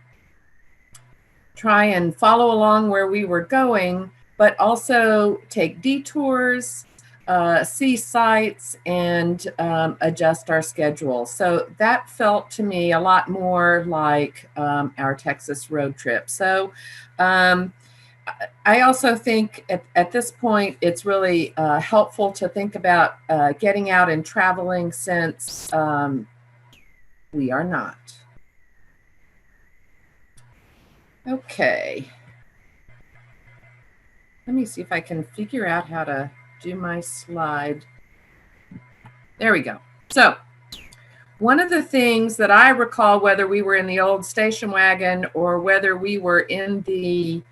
E: try and follow along where we were going, but also take detours, see sites, and adjust our schedule. So that felt to me a lot more like our Texas road trip. So I also think at this point, it's really helpful to think about getting out and traveling, since we are not. Okay. Let me see if I can figure out how to do my slide. There we go. So one of the things that I recall, whether we were in the old station wagon or whether we were in the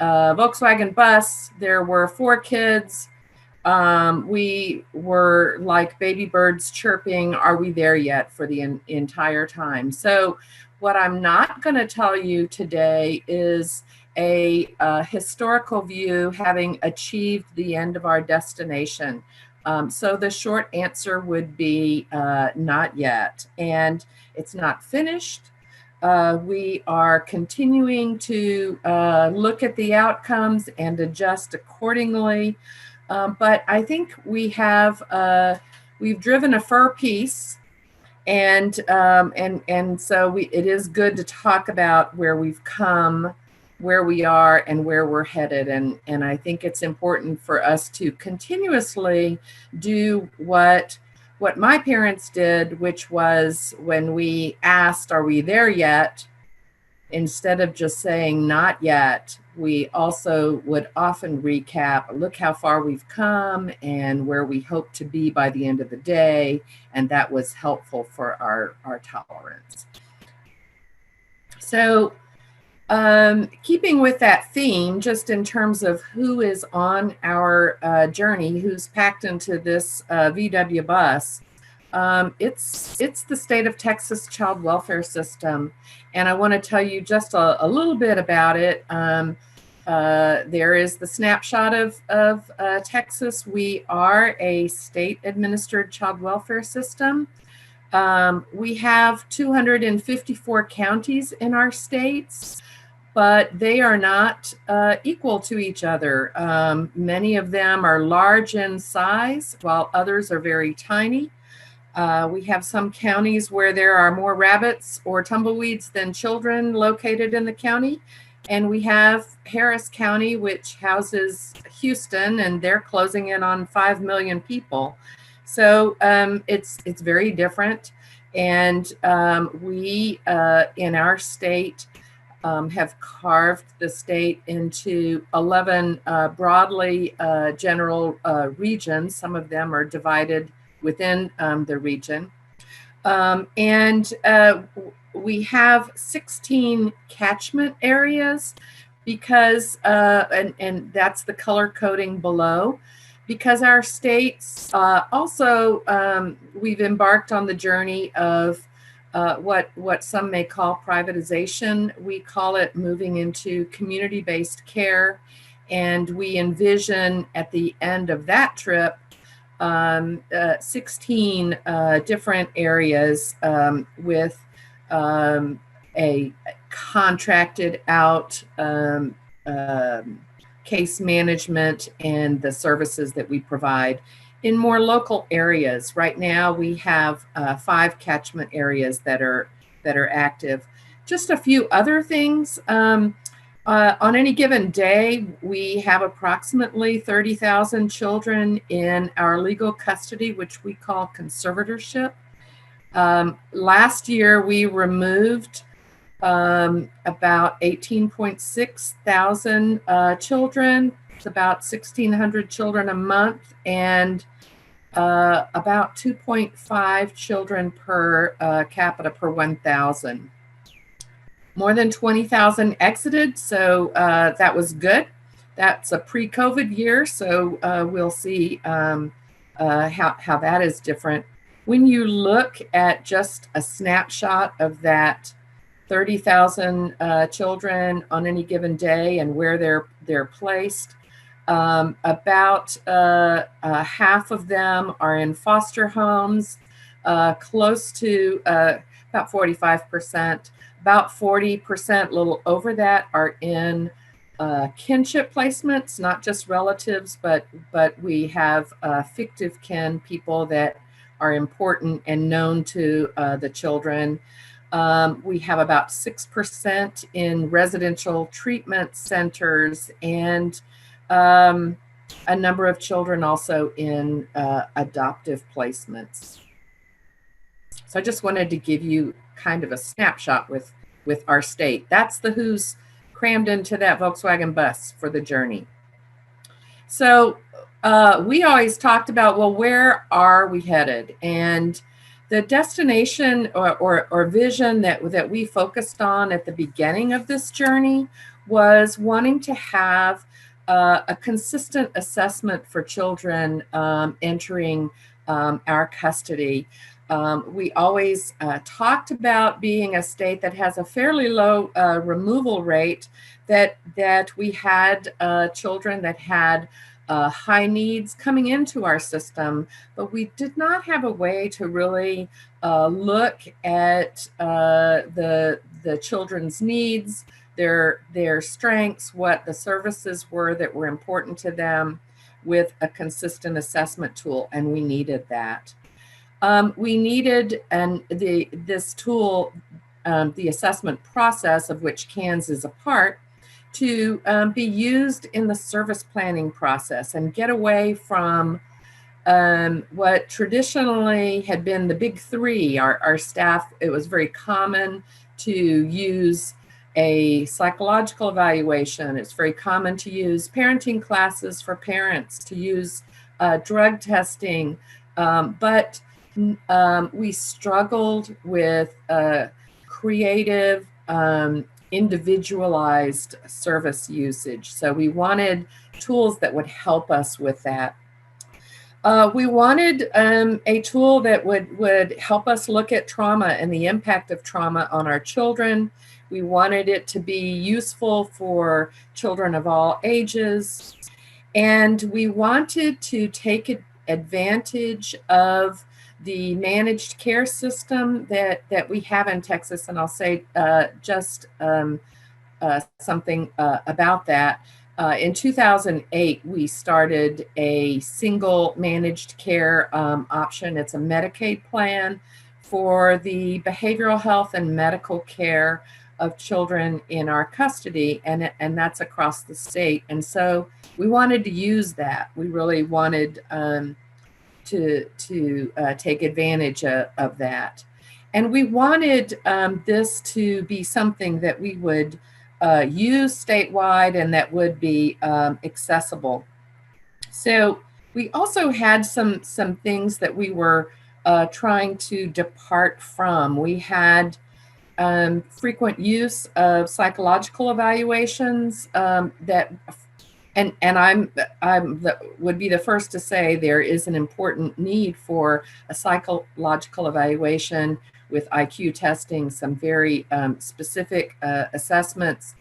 E: Volkswagen bus, there were 4 kids. we were like baby birds chirping, are we there yet, for the entire time. So what I'm not going to tell you today is a historical view having achieved the end of our destination. So the short answer would be not yet. And it's not finished. We are continuing to look at the outcomes and adjust accordingly. But I think we've driven a fur piece, and so it is good to talk about where we've come, where we are, and where we're headed. And I think it's important for us to continuously do what my parents did, which was, when we asked, are we there yet? Instead of just saying not yet, we also would often recap, look how far we've come and where we hope to be by the end of the day. And that was helpful for our tolerance. So keeping with that theme, just in terms of who is on our journey, who's packed into this VW bus, it's the state of Texas child welfare system. And I want to tell you just a little bit about it. There is the snapshot of Texas. We are a state-administered child welfare system. We have 254 counties in our states, but they are not equal to each other. Many of them are large in size, while others are very tiny. We have some counties where there are more rabbits or tumbleweeds than children located in the county. And we have Harris County, which houses Houston, and they're closing in on 5 million people. So it's very different. And we, in our state, have carved the state into 11 broadly general regions. Some of them are divided within the region. And we have 16 catchment areas because, and that's the color coding below, because our states also, we've embarked on the journey of what some may call privatization. We call it moving into community-based care. And we envision at the end of that trip 16 different areas with a contracted out case management and the services that we provide in more local areas. Right now we have 5 catchment areas that are active. Just a few other things. On any given day, we have approximately 30,000 children in our legal custody, which we call conservatorship. Last year, we removed about 18.6 thousand children. It's about 1,600 children a month, and about 2.5 children per capita per 1,000. More than 20,000 exited, so that was good. That's a pre-COVID year, so we'll see how that is different. When you look at just a snapshot of that 30,000 children on any given day and where they're placed, about half of them are in foster homes, close to about 45%. About 40%, a little over that, are in kinship placements, not just relatives, but we have fictive kin, people that are important and known to the children. We have about 6% in residential treatment centers, and a number of children also in adoptive placements. So I just wanted to give you kind of a snapshot with our state. That's the who's crammed into that Volkswagen bus for the journey. So we always talked about, well, where are we headed? And the destination or vision that we focused on at the beginning of this journey was wanting to have a consistent assessment for children entering our custody. We always talked about being a state that has a fairly low removal rate, that we had children that had high needs coming into our system, but we did not have a way to really look at the children's needs, their strengths, what the services were that were important to them with a consistent assessment tool, and we needed that. We needed this tool, the assessment process of which CANS is a part, to be used in the service planning process and get away from what traditionally had been the big three. Our staff, it was very common to use a psychological evaluation. It's very common to use parenting classes for parents, to use drug testing, but we struggled with creative, individualized service usage. So we wanted tools that would help us with that. We wanted a tool that would help us look at trauma and the impact of trauma on our children. We wanted it to be useful for children of all ages. And we wanted to take advantage of the managed care system that we have in Texas. And I'll say just something about that. In 2008, we started a single managed care option. It's a Medicaid plan for the behavioral health and medical care of children in our custody, and that's across the state. And so we wanted to use that. We really wanted to take advantage of that. And we wanted this to be something that we would use statewide and that would be accessible. So we also had some things that we were trying to depart from. We had frequent use of psychological evaluations that, and I would be the first to say there is an important need for a psychological evaluation with IQ testing, some very specific assessments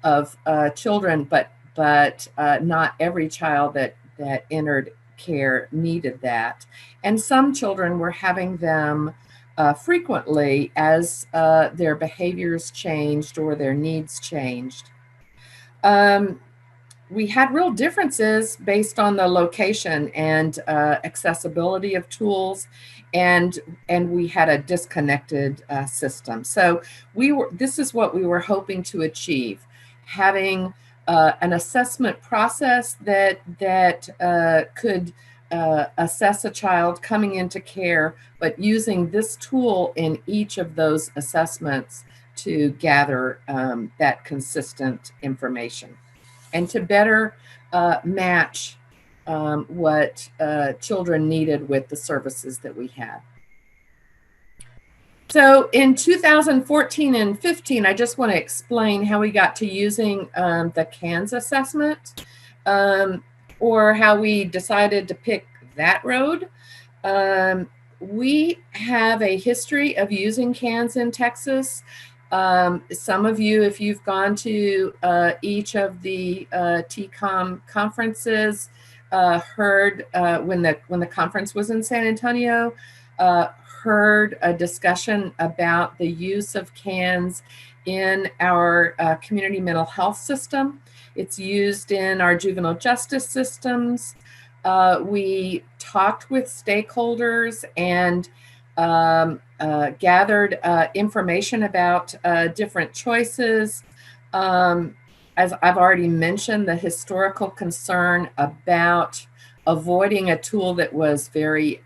E: of children, but not every child that entered care needed that. And some children were having them frequently as their behaviors changed or their needs changed. We had real differences based on the location and accessibility of tools, and we had a disconnected system. So this is what we were hoping to achieve, having an assessment process that could assess a child coming into care, but using this tool in each of those assessments to gather that consistent information and to better match what children needed with the services that we had. So in 2014 and 15, I just want to explain how we got to using the CANS assessment, or how we decided to pick that road. We have a history of using CANS in Texas. Some of you, if you've gone to each of the TCOM conferences, heard when the conference was in San Antonio, heard a discussion about the use of CANS in our community mental health system. It's used in our juvenile justice systems. We talked with stakeholders and gathered information about different choices. As I've already mentioned, the historical concern about avoiding a tool that was very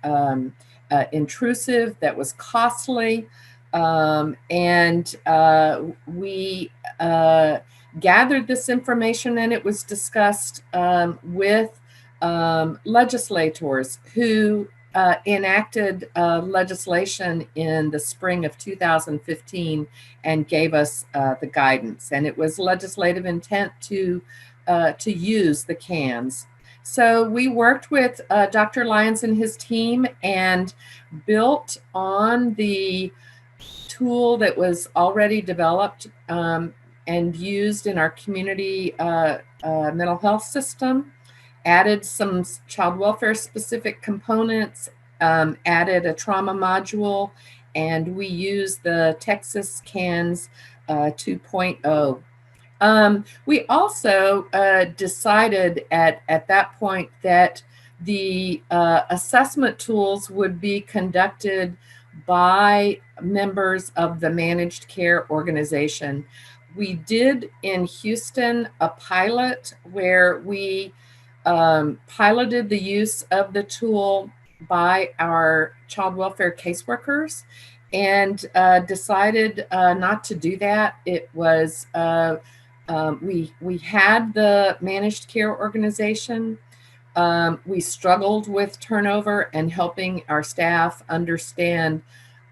E: intrusive, that was costly. And we gathered this information, and it was discussed with legislators who enacted legislation in the spring of 2015 and gave us the guidance. And it was legislative intent to to use the cans. So we worked with Dr. Lyons and his team and built on the tool that was already developed and used in our community mental health system, added some child welfare specific components, added a trauma module, and we used the Texas CANS 2.0. We also decided at that point that the assessment tools would be conducted by members of the managed care organization. We did in Houston a pilot where we piloted the use of the tool by our child welfare caseworkers and decided not to do that. It was we had the managed care organization. We struggled with turnover and helping our staff understand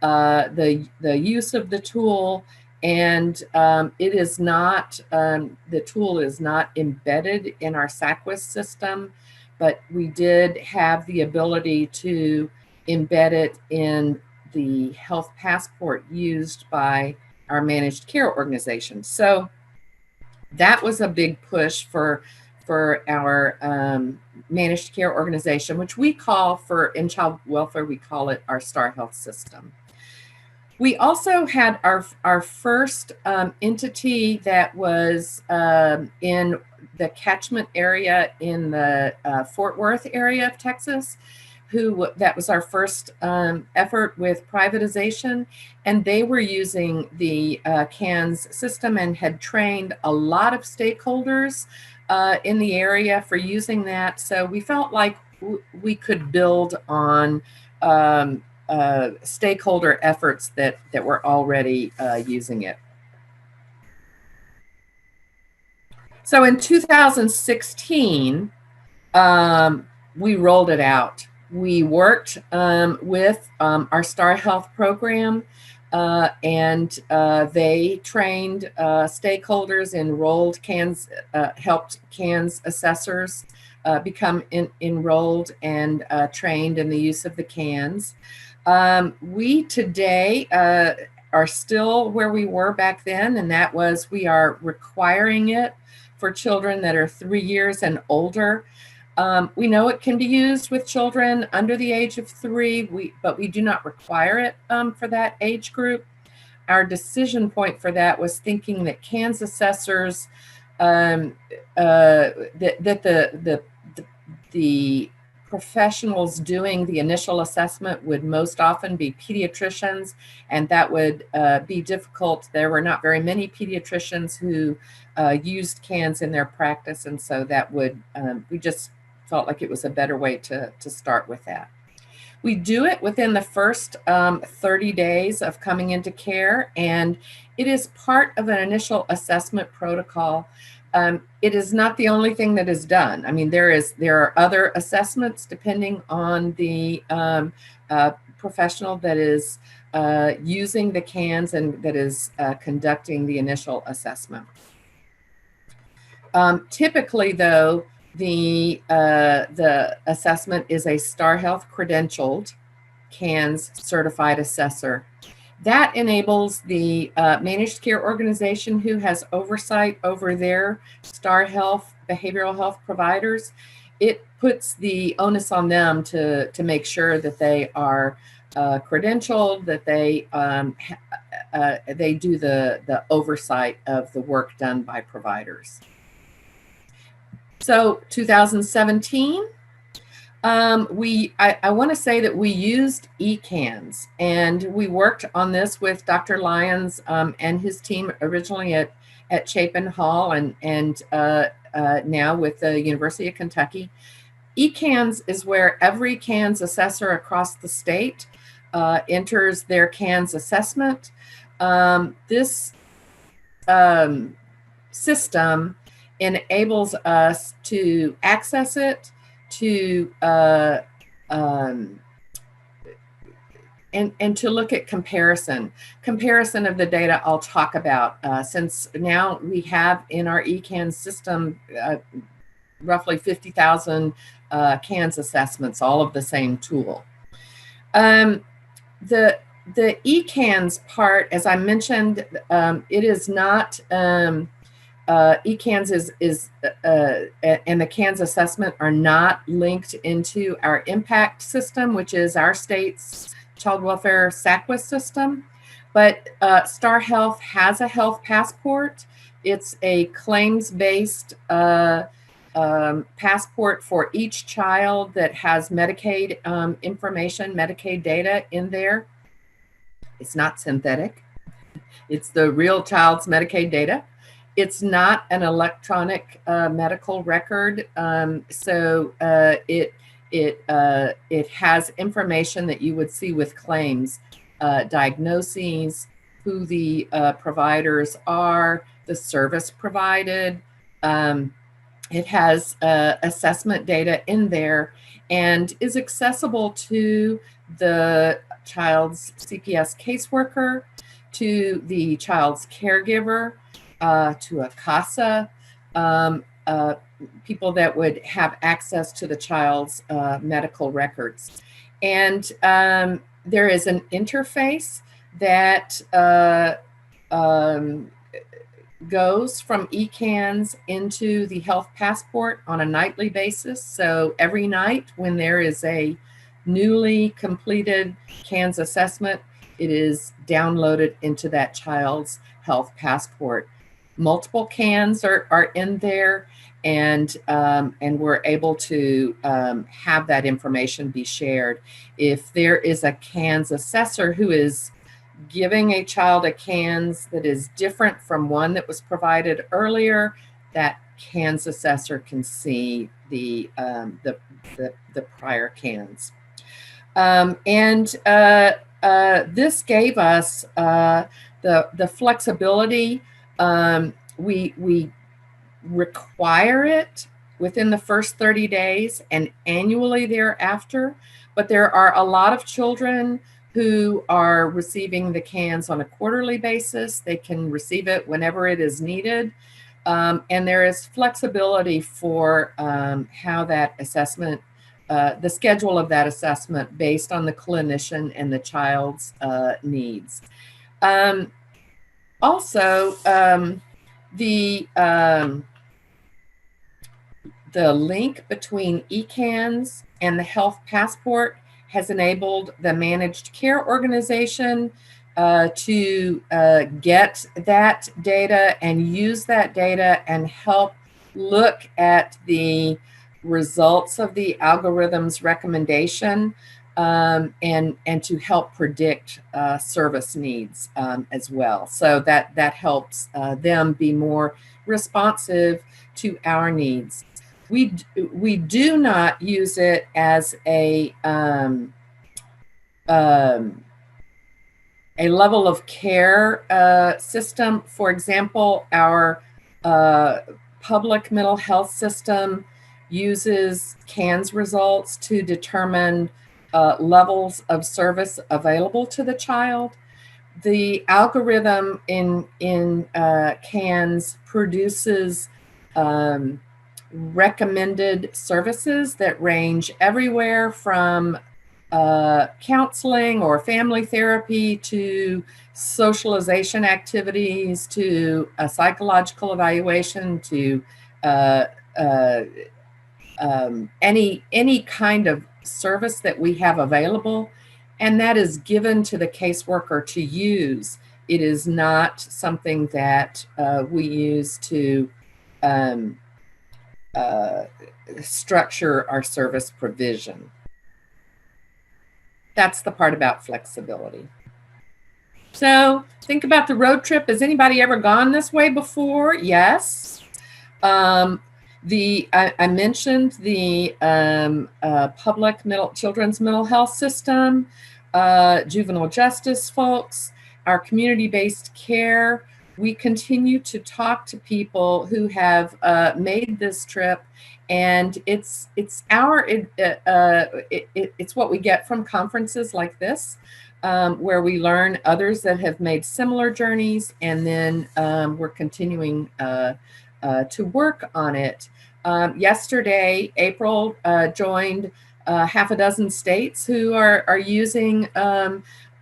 E: the use of the tool, and it is not the tool is not embedded in our SACWIS system, but we did have the ability to embed it in the health passport used by our managed care organization. So that was a big push for our managed care organization, which we call in child welfare, we call it our Star Health system. We also had our first entity that was in the catchment area in the Fort Worth area of Texas, that was our first effort with privatization, and they were using the CANS system and had trained a lot of stakeholders in the area for using that. So we felt like we could build on stakeholder efforts that were already using it. So in 2016, we rolled it out. We worked with our Star Health program, and they trained stakeholders, enrolled CANS, helped CANS assessors become enrolled and trained in the use of the CANS. We today are still where we were back then, and that was we are requiring it for children that are 3 years and older. We know it can be used with children under the age of 3, but we do not require it for that age group. Our decision point for that was thinking that CANS assessors, that the professionals doing the initial assessment would most often be pediatricians, and that would be difficult. There were not very many pediatricians who used CANS in their practice, and so that would, we just felt like it was a better way to start with that. We do it within the first 30 days of coming into care, and it is part of an initial assessment protocol. It is not the only thing that is done. I mean, there are other assessments depending on the professional that is using the CANS and that is conducting the initial assessment. Typically, though, the assessment is a Star Health credentialed CANS certified assessor. That enables the managed care organization who has oversight over their Star Health behavioral health providers. It puts the onus on them to make sure that they are credentialed, that they do the oversight of the work done by providers. So 2017, I want to say that we used eCANS, and we worked on this with Dr. Lyons and his team originally at Chapin Hall and now with the University of Kentucky. eCANS is where every CANS assessor across the state enters their CANS assessment. This system enables us to access it, to and to look at comparison of the data I'll talk about, since now we have in our ECANS system roughly 50,000 CANS assessments, all of the same tool. The ECANS part, as I mentioned, it is not, ECANS and the CANS assessment are not linked into our impact system, which is our state's child welfare SACWIS system. But Star Health has a health passport. It's a claims-based passport for each child that has Medicaid information, Medicaid data in there. It's not synthetic. It's the real child's Medicaid data. It's not an electronic medical record, so it has information that you would see with claims, diagnoses, who the providers are, the service provided. It has assessment data in there and is accessible to the child's CPS caseworker, to the child's caregiver, to a CASA, people that would have access to the child's medical records. And there is an interface that goes from ECANS into the health passport on a nightly basis. So every night when there is a newly completed CANS assessment, it is downloaded into that child's health passport. Multiple CANs are in there, and we're able to have that information be shared. If there is a CANS assessor who is giving a child a CANS that is different from one that was provided earlier, that CANS assessor can see the prior CANs. This gave us the flexibility. We require it within the first 30 days and annually thereafter, but there are a lot of children who are receiving the CANs on a quarterly basis. They can receive it whenever it is needed. And there is flexibility for how that assessment, the schedule of that assessment based on the clinician and the child's needs. Also, the link between ECANS and the health passport has enabled the managed care organization to get that data and use that data and help look at the results of the algorithm's recommendation, and to help predict service needs as well. So that helps them be more responsive to our needs. We do not use it as a level of care system. For example, our public mental health system uses CANS results to determine levels of service available to the child. The algorithm in CANS produces recommended services that range everywhere from counseling or family therapy to socialization activities to a psychological evaluation to any kind of service that we have available, and that is given to the caseworker to use. It is not something that we use to structure our service provision. That's the part about flexibility. So think about the road trip. Has anybody ever gone this way before? Yes. I mentioned the public children's mental health system, juvenile justice folks, our community-based care. We continue to talk to people who have made this trip, and it's what we get from conferences like this. where we learn others that have made similar journeys, and then we're continuing to work on it. Yesterday, April joined half a dozen states who are using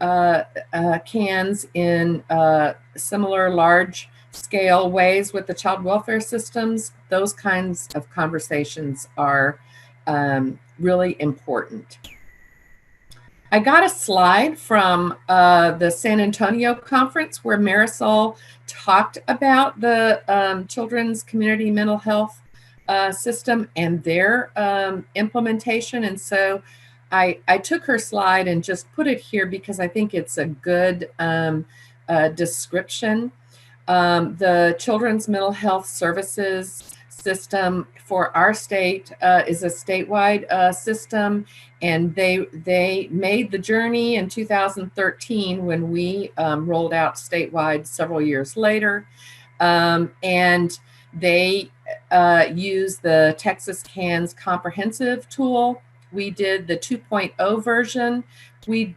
E: CANs in similar large scale ways with the child welfare systems. Those kinds of conversations are really important. I got a slide from the San Antonio conference where Marisol talked about the children's community mental health system and their implementation. And so I took her slide and just put it here because I think it's a good description. The Children's Mental Health Services system for our state is a statewide system, and they made the journey in 2013 when we rolled out statewide several years later, and they use the Texas CANS comprehensive tool. We did the 2.0 version. We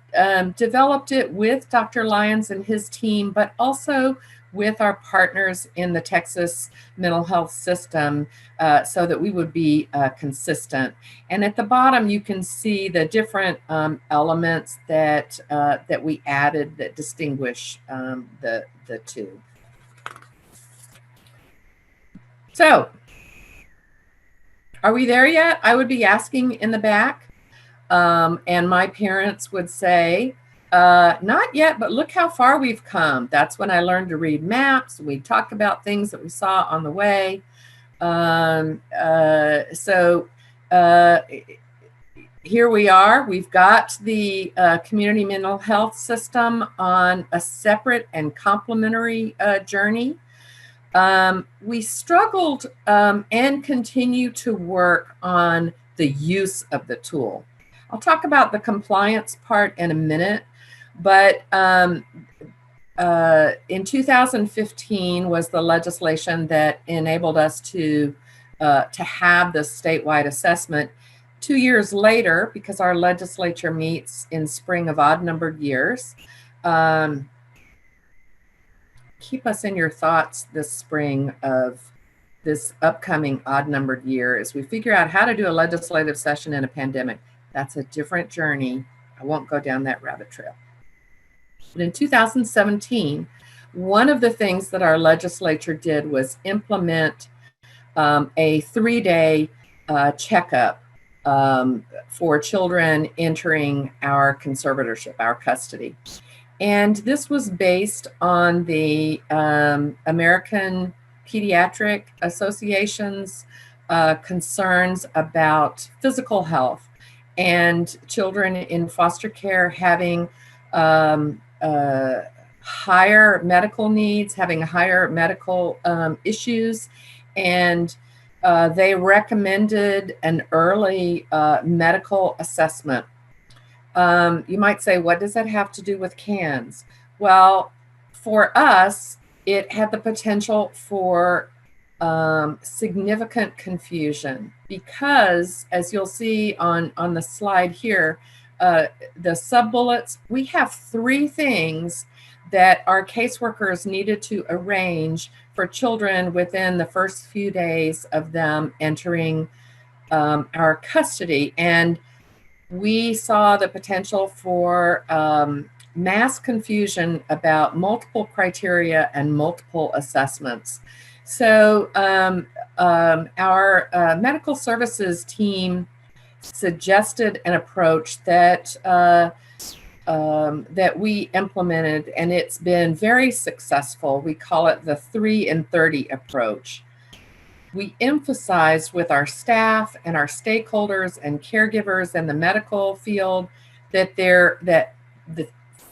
E: developed it with Dr. Lyons and his team, but also with our partners in the Texas mental health system so that we would be consistent. And at the bottom, you can see the different elements that we added that distinguish the two. So, are we there yet? I would be asking in the back, and my parents would say, not yet, but look how far we've come. That's when I learned to read maps. We talk about things that we saw on the way. Here we are. We've got the community mental health system on a separate and complementary journey. We struggled and continue to work on the use of the tool. I'll talk about the compliance part in a minute, but in 2015 was the legislation that enabled us to have this statewide assessment. 2 years later, because our legislature meets in spring of odd-numbered years, keep us in your thoughts this spring of this upcoming odd-numbered year as we figure out how to do a legislative session in a pandemic. That's a different journey. I won't go down that rabbit trail. But in 2017, one of the things that our legislature did was implement a 3-day checkup for children entering our conservatorship, our custody. And this was based on the American Pediatric Association's concerns about physical health and children in foster care having higher medical needs, having higher medical issues, and they recommended an early medical assessment. You might say, what does that have to do with CANs? Well, for us, it had the potential for significant confusion because, as you'll see on the slide here, the sub-bullets, we have 3 things that our caseworkers needed to arrange for children within the first few days of them entering our custody. And we saw the potential for mass confusion about multiple criteria and multiple assessments. So our medical services team suggested an approach that that we implemented, and it's been very successful. We call it the 3 and 30 approach. We emphasized with our staff and our stakeholders and caregivers in the medical field that the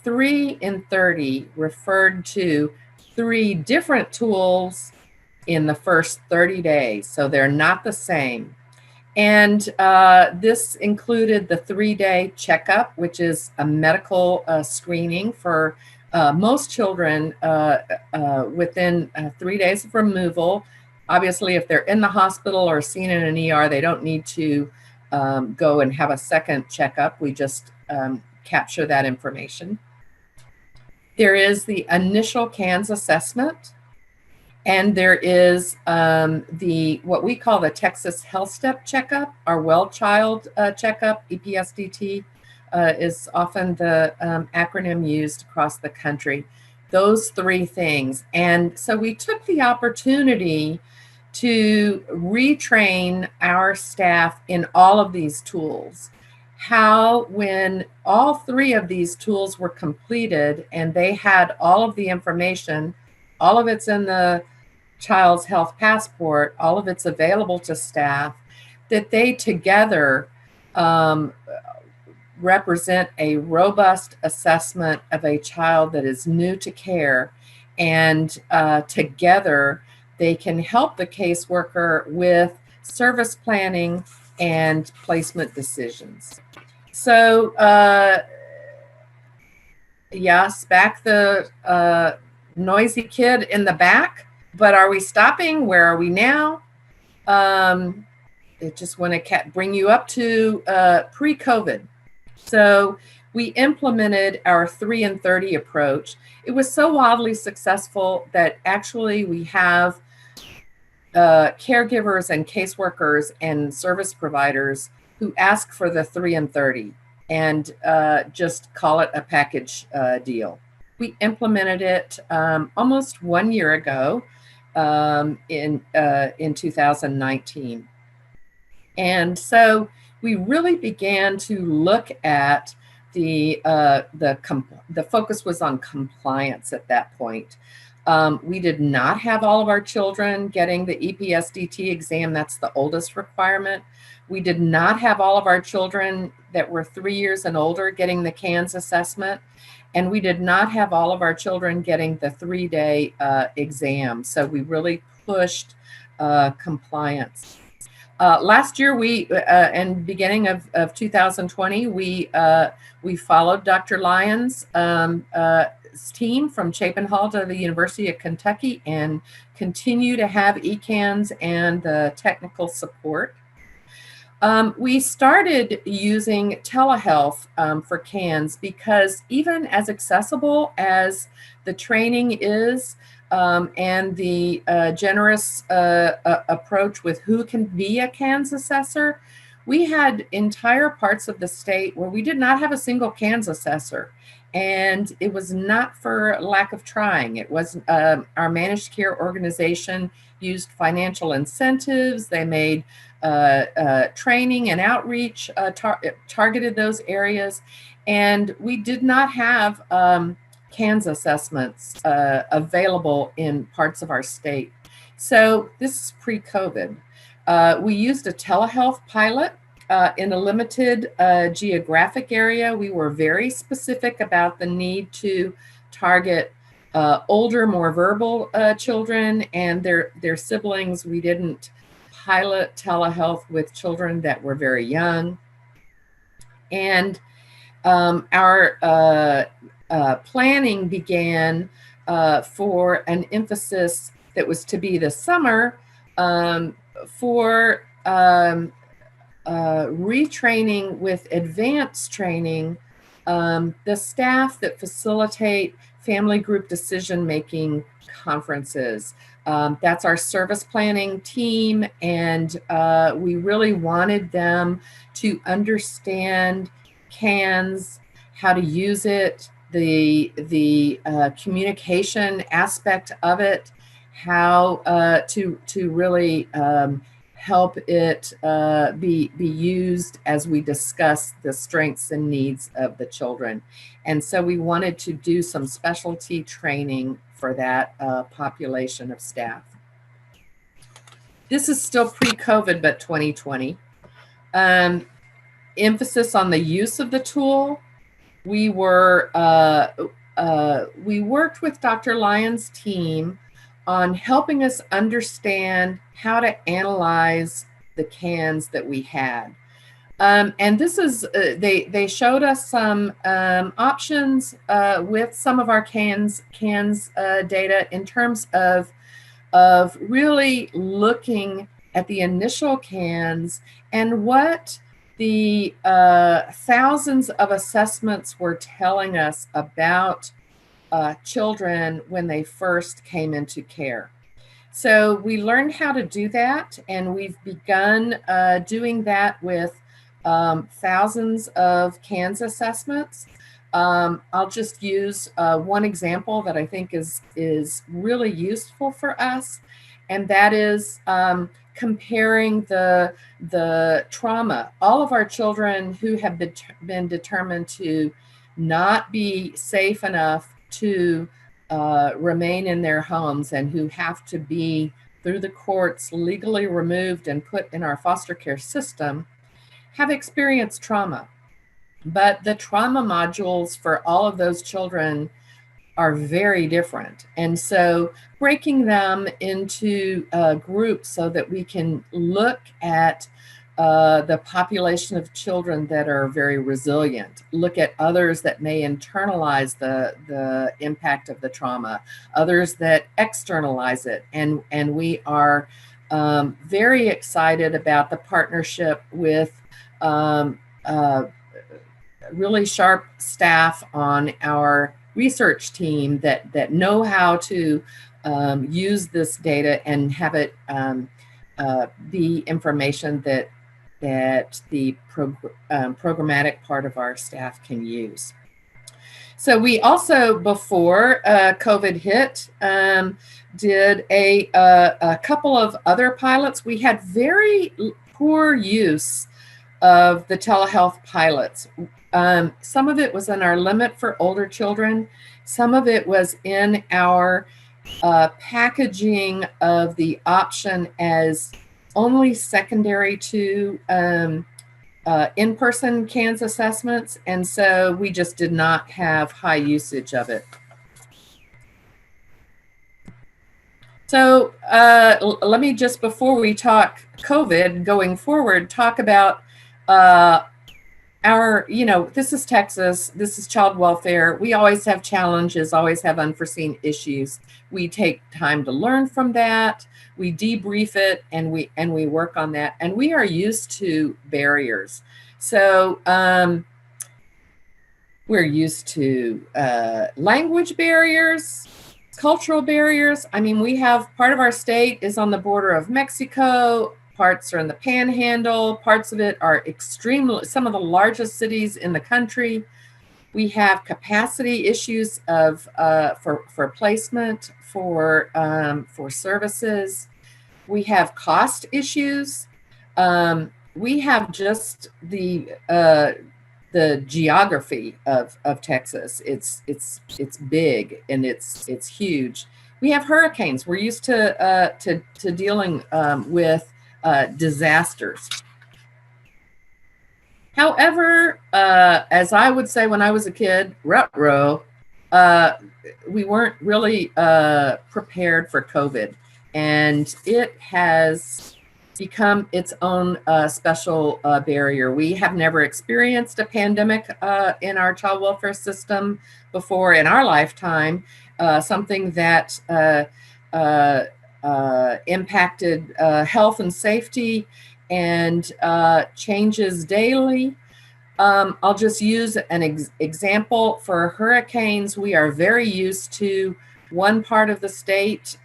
E: 3 and 30 referred to 3 different tools in the first 30 days. So they're not the same. And this included the 3-day checkup, which is a medical screening for most children within 3 days of removal. Obviously, if they're in the hospital or seen in an ER, they don't need to go and have a second checkup. We just capture that information. There is the initial CANS assessment, and there is what we call the Texas Health Step Checkup, our Well Child Checkup. EPSDT is often the acronym used across the country. Those three things. And so we took the opportunity to retrain our staff in all of these tools. How, when all three of these tools were completed and they had all of the information, all of it's in the child's health passport, all of it's available to staff, that they together represent a robust assessment of a child that is new to care, and together they can help the caseworker with service planning and placement decisions. So yes, back the noisy kid in the back, but are we stopping? Where are we now? It just want to bring you up to pre-COVID. So we implemented our 3 and 30 approach. It was so wildly successful that actually we have caregivers and caseworkers and service providers who ask for the 3 and 30 and just call it a package deal. We implemented it almost 1 year ago in 2019. And so we really began to look at the focus was on compliance at that point. We did not have all of our children getting the EPSDT exam. That's the oldest requirement. We did not have all of our children that were 3 years and older getting the CANS assessment. And we did not have all of our children getting the 3-day exam. So we really pushed compliance. Last year, and beginning of 2020, we followed Dr. Lyons' team from Chapin Hall to the University of Kentucky and continue to have ECANS and the technical support. We started using telehealth for CANS because even as accessible as the training is, and the generous approach with who can be a CANS assessor, we had entire parts of the state where we did not have a single CANS assessor. And it was not for lack of trying. It was our managed care organization used financial incentives. They made training and outreach, targeted those areas. And we did not have CANS assessments available in parts of our state. So this is pre-COVID. We used a telehealth pilot in a limited geographic area. We were very specific about the need to target older, more verbal children and their siblings. We didn't pilot telehealth with children that were very young. And our planning began for an emphasis that was to be this summer for retraining with advanced training the staff that facilitate family group decision-making conferences. That's our service planning team, and we really wanted them to understand CANS, how to use it, the communication aspect of it, how to really help it be used as we discuss the strengths and needs of the children. And so we wanted to do some specialty training for that population of staff. This is still pre-COVID, but 2020. Emphasis on the use of the tool. We worked with Dr. Lyons' team on helping us understand how to analyze the CANs that we had. And this is, they showed us some options with some of our CANs data in terms of really looking at the initial CANs and what the thousands of assessments were telling us about children when they first came into care. So we learned how to do that, and we've begun doing that with thousands of CANS assessments. I'll just use one example that I think is really useful for us, and that is comparing the trauma. All of our children who have been determined to not be safe enough to remain in their homes and who have to be, through the courts, legally removed and put in our foster care system, have experienced trauma. But the trauma modules for all of those children are very different. And so breaking them into groups so that we can look at the population of children that are very resilient, look at others that may internalize the impact of the trauma, others that externalize it. And we are very excited about the partnership with really sharp staff on our research team that know how to use this data and have it be information that the programmatic part of our staff can use. So we also, before COVID hit, did a couple of other pilots. We had very poor use of the telehealth pilots. Some of it was in our limit for older children. Some of it was in our packaging of the option as only secondary to in-person CANS assessments. And so we just did not have high usage of it. So let me just, before we talk COVID going forward, talk about this is Texas, this is child welfare. We always have challenges, always have unforeseen issues. We take time to learn from that. We debrief it and we work on that. And we are used to barriers. So we're used to language barriers, cultural barriers. I mean, we have part of our state is on the border of Mexico. Parts are in the Panhandle. Parts of it are some of the largest cities in the country. We have capacity issues for placement, for services. We have cost issues. We have just the geography of Texas. It's big and it's huge. We have hurricanes. We're used to dealing with disasters. However, as I would say when I was a kid, ruh-roh, we weren't really prepared for COVID, and it has become its own special barrier. We have never experienced a pandemic in our child welfare system before in our lifetime, something that impacted health and safety and changes daily. I'll just use an example for hurricanes. We are very used to one part of the state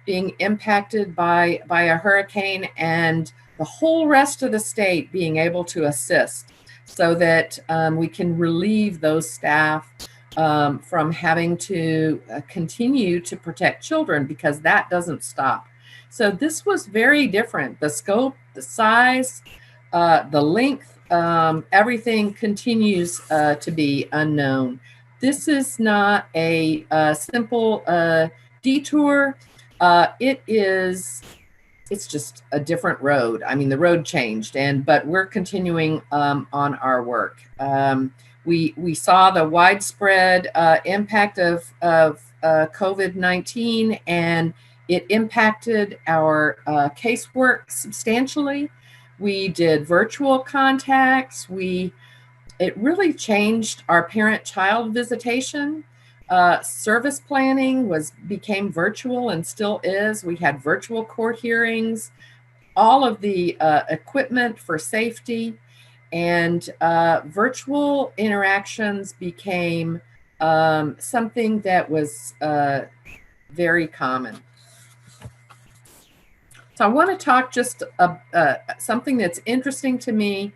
E: being impacted by a hurricane and the whole rest of the state being able to assist so that we can relieve those staff from having to continue to protect children, because that doesn't stop. So this was very different. The scope, the size, the length, everything continues to be unknown. This is not a simple detour. It's just a different road. I mean, the road changed, but we're continuing on our work. We saw the widespread impact of COVID-19, and it impacted our casework substantially. We did virtual contacts. It really changed our parent-child visitation. Service planning became virtual and still is. We had virtual court hearings, all of the equipment for safety, and virtual interactions became something that was very common. So I want to talk just something that's interesting to me.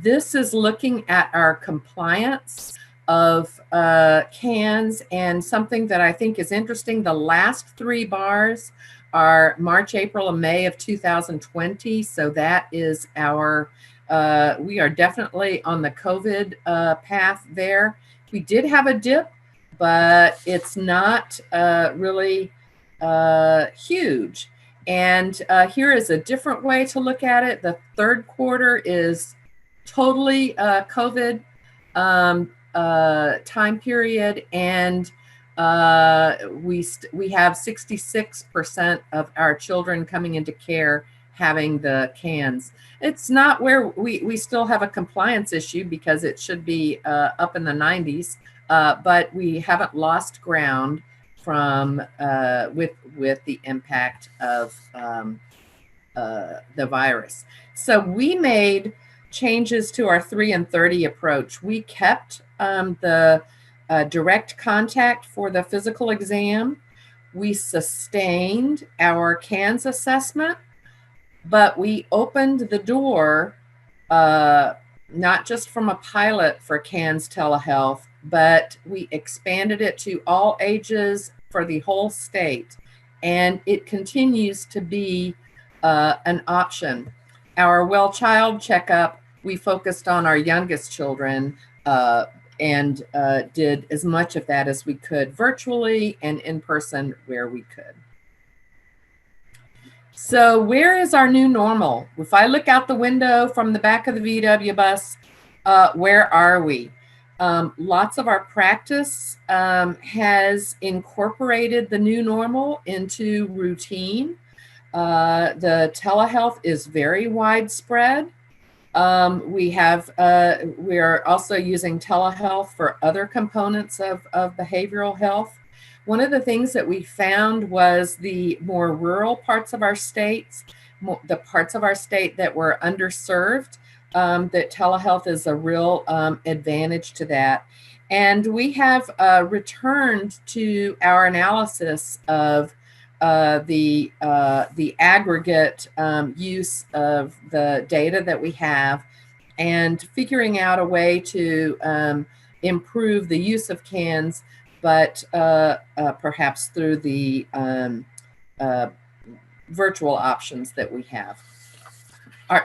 E: This is looking at our compliance of cans, and something that I think is interesting. The last 3 bars are March, April, and May of 2020. So that is our, we are definitely on the COVID path there. We did have a dip, but it's not really huge. And here is a different way to look at it. The 3rd quarter is totally COVID time period, and we have 66% of our children coming into care having the cans. It's not where we still have a compliance issue, because it should be up in the 90s, but we haven't lost ground from with the impact of the virus. So we made changes to our 3 and 30 approach. We kept the direct contact for the physical exam. We sustained our CANS assessment, but we opened the door, not just from a pilot for CANS telehealth, but we expanded it to all ages for the whole state. And it continues to be an option. Our Well Child checkup, we focused on our youngest children and did as much of that as we could virtually and in person where we could. So where is our new normal? If I look out the window from the back of the VW bus, where are we? Lots of our practice has incorporated the new normal into routine. The telehealth is very widespread. We are also using telehealth for other components of behavioral health. One of the things that we found was the more rural parts of our states, the parts of our state that were underserved, that telehealth is a real advantage to that. And we have returned to our analysis of the aggregate use of the data that we have, and figuring out a way to improve the use of CANS, but perhaps through the virtual options that we have.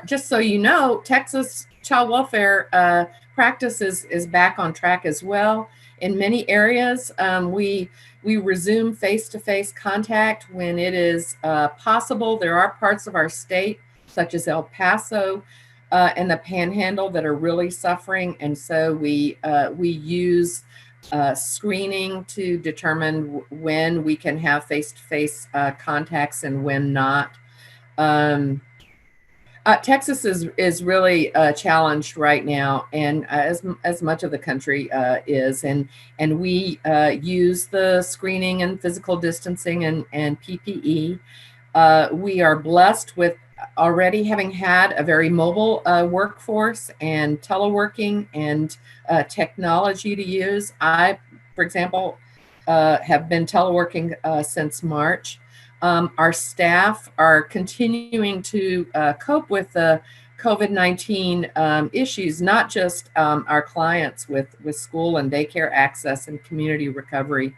E: Just so you know, Texas child welfare practice is back on track as well. In many areas, we resume face-to-face contact when it is possible. There are parts of our state, such as El Paso and the Panhandle, that are really suffering, and so we use screening to determine when we can have face-to-face contacts and when not. Texas is really challenged right now, and as much of the country is, and we use the screening and physical distancing and PPE. We are blessed with already having had a very mobile workforce and teleworking and technology to use. I, for example, have been teleworking since March. Our staff are continuing to cope with the COVID-19 issues, not just our clients with school and daycare access and community recovery.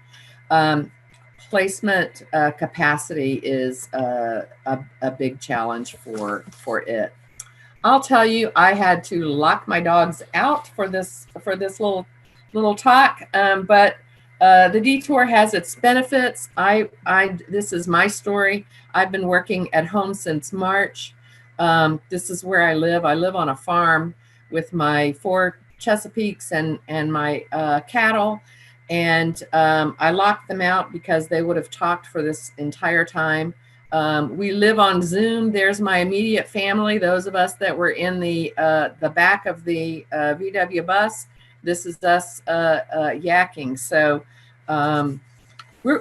E: Placement capacity is a big challenge for it. I'll tell you, I had to lock my dogs out for this little talk, but the detour has its benefits. This is my story. I've been working at home since March. This is where I live. I live on a farm with my 4 Chesapeakes and my cattle. And I locked them out because they would have talked for this entire time. We live on Zoom. There's my immediate family, those of us that were in the back of the VW bus. This is us yakking. So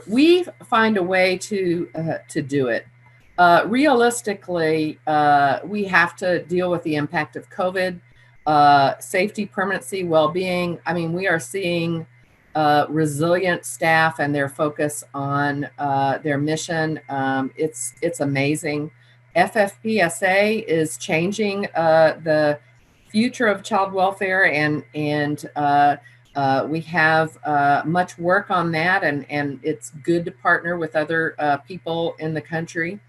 E: we find a way to do it. Realistically, we have to deal with the impact of COVID, safety, permanency, well-being. I mean, we are seeing resilient staff and their focus on their mission. It's amazing. FFPSA is changing the future of child welfare, and we have much work on that, and it's good to partner with other people in the country.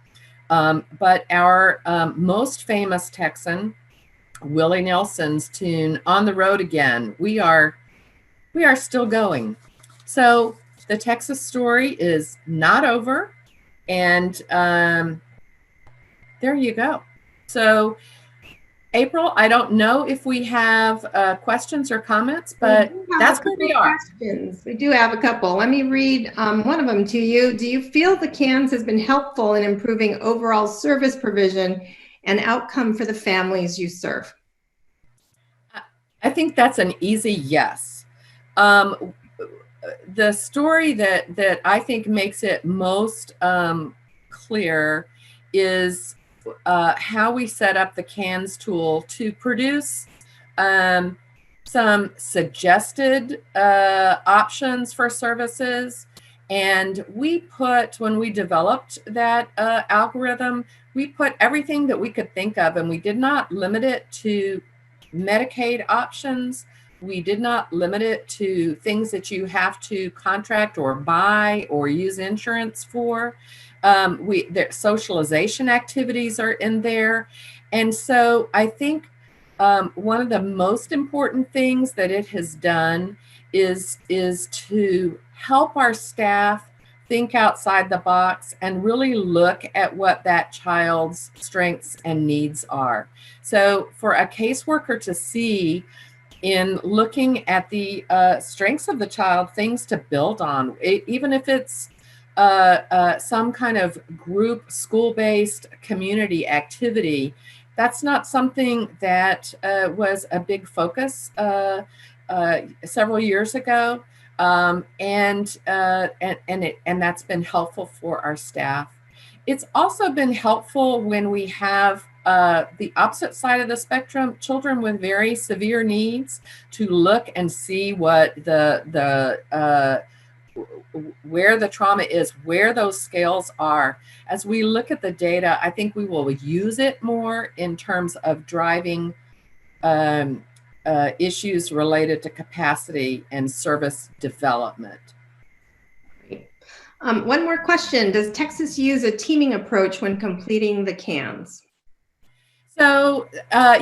E: But our most famous Texan, Willie Nelson's tune, "On the Road Again," we are still going. So the Texas story is not over, and there you go. So April, I don't know if we have questions or comments, but that's where we are.
A: Questions. We do have a couple. Let me read one of them to you. Do you feel the CANS has been helpful in improving overall service provision and outcome for the families you serve?
E: I think that's an easy yes. The story that I think makes it most clear is how we set up the CANS tool to produce some suggested options for services. And we put, when we developed that algorithm, we put everything that we could think of, and we did not limit it to Medicaid options. We did not limit it to things that you have to contract or buy or use insurance for. Their socialization activities are in there. And so I think one of the most important things that it has done is to help our staff think outside the box and really look at what that child's strengths and needs are. So for a caseworker to see, in looking at the strengths of the child, things to build on, even if it's some kind of group school-based community activity, that's not something that was a big focus several years ago, and that's been helpful for our staff. It's also been helpful when we have the opposite side of the spectrum, children with very severe needs, to look and see what where the trauma is, where those scales are. As we look at the data, I think we will use it more in terms of driving issues related to capacity and service development.
A: Great. One more question. Does Texas use a teaming approach when completing the CANS?
E: So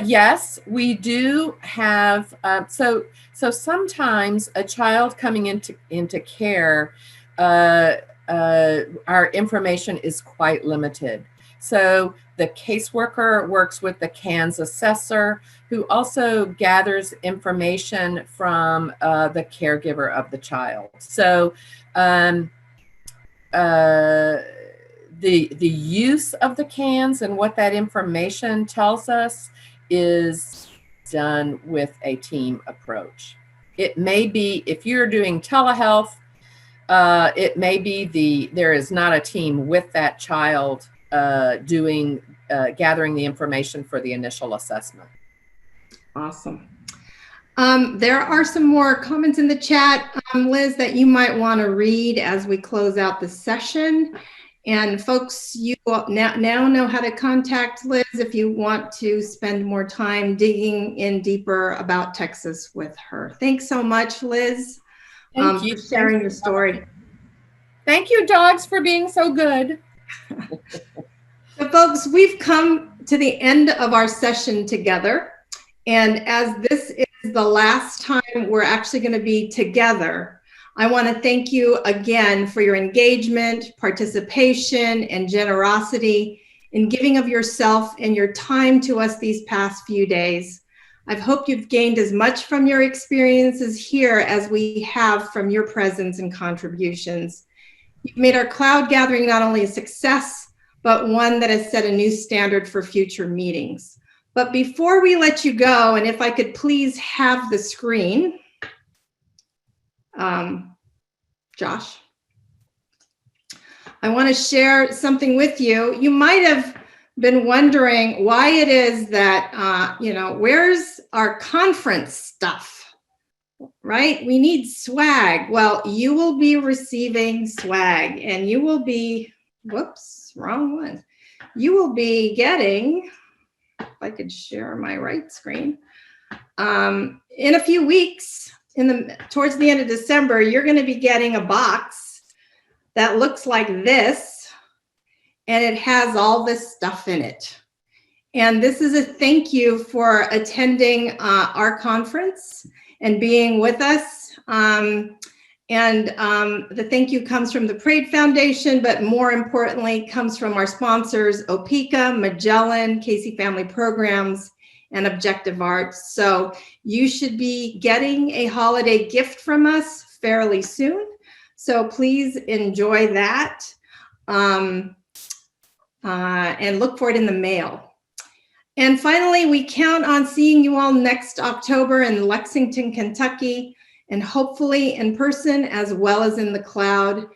E: yes, we do have. So sometimes a child coming into care, our information is quite limited. So the caseworker works with the CANS assessor, who also gathers information from the caregiver of the child. So the use of the CANS and what that information tells us is done with a team approach. It may be, if you're doing telehealth, it may be there is not a team with that child gathering the information for the initial assessment.
A: Awesome. There are some more comments in the chat, Liz, that you might want to read as we close out the session. And folks, you now know how to contact Liz if you want to spend more time digging in deeper about Texas with her. Thanks so much, Liz,
E: Thank you
A: for sharing your story.
E: Thank you, dogs, for being so good.
A: So folks, we've come to the end of our session together. And as this is the last time we're actually going to be together, I want to thank you again for your engagement, participation, and generosity in giving of yourself and your time to us these past few days. I've hoped you've gained as much from your experiences here as we have from your presence and contributions. You've made our cloud gathering not only a success, but one that has set a new standard for future meetings. But before we let you go, and if I could please have the screen, Josh, I want to share something with you. You might have been wondering why it is that, where's our conference stuff? right? We need swag. Well, you will be receiving swag, and you will be, whoops, wrong one. You will be getting, if I could share my right screen, in a few weeks, towards the end of December, you're going to be getting a box that looks like this, and it has all this stuff in it. And this is a thank you for attending our conference and being with us. The thank you comes from the Parade Foundation, but more importantly, comes from our sponsors, Opeka, Magellan, Casey Family Programs, and Objective Arts. So you should be getting a holiday gift from us fairly soon. So please enjoy that and look for it in the mail. And finally, we count on seeing you all next October in Lexington, Kentucky, and hopefully in person as well as in the cloud.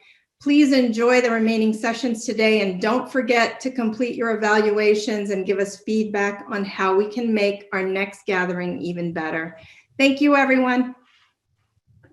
A: Please enjoy the remaining sessions today, and don't forget to complete your evaluations and give us feedback on how we can make our next gathering even better. Thank you, everyone.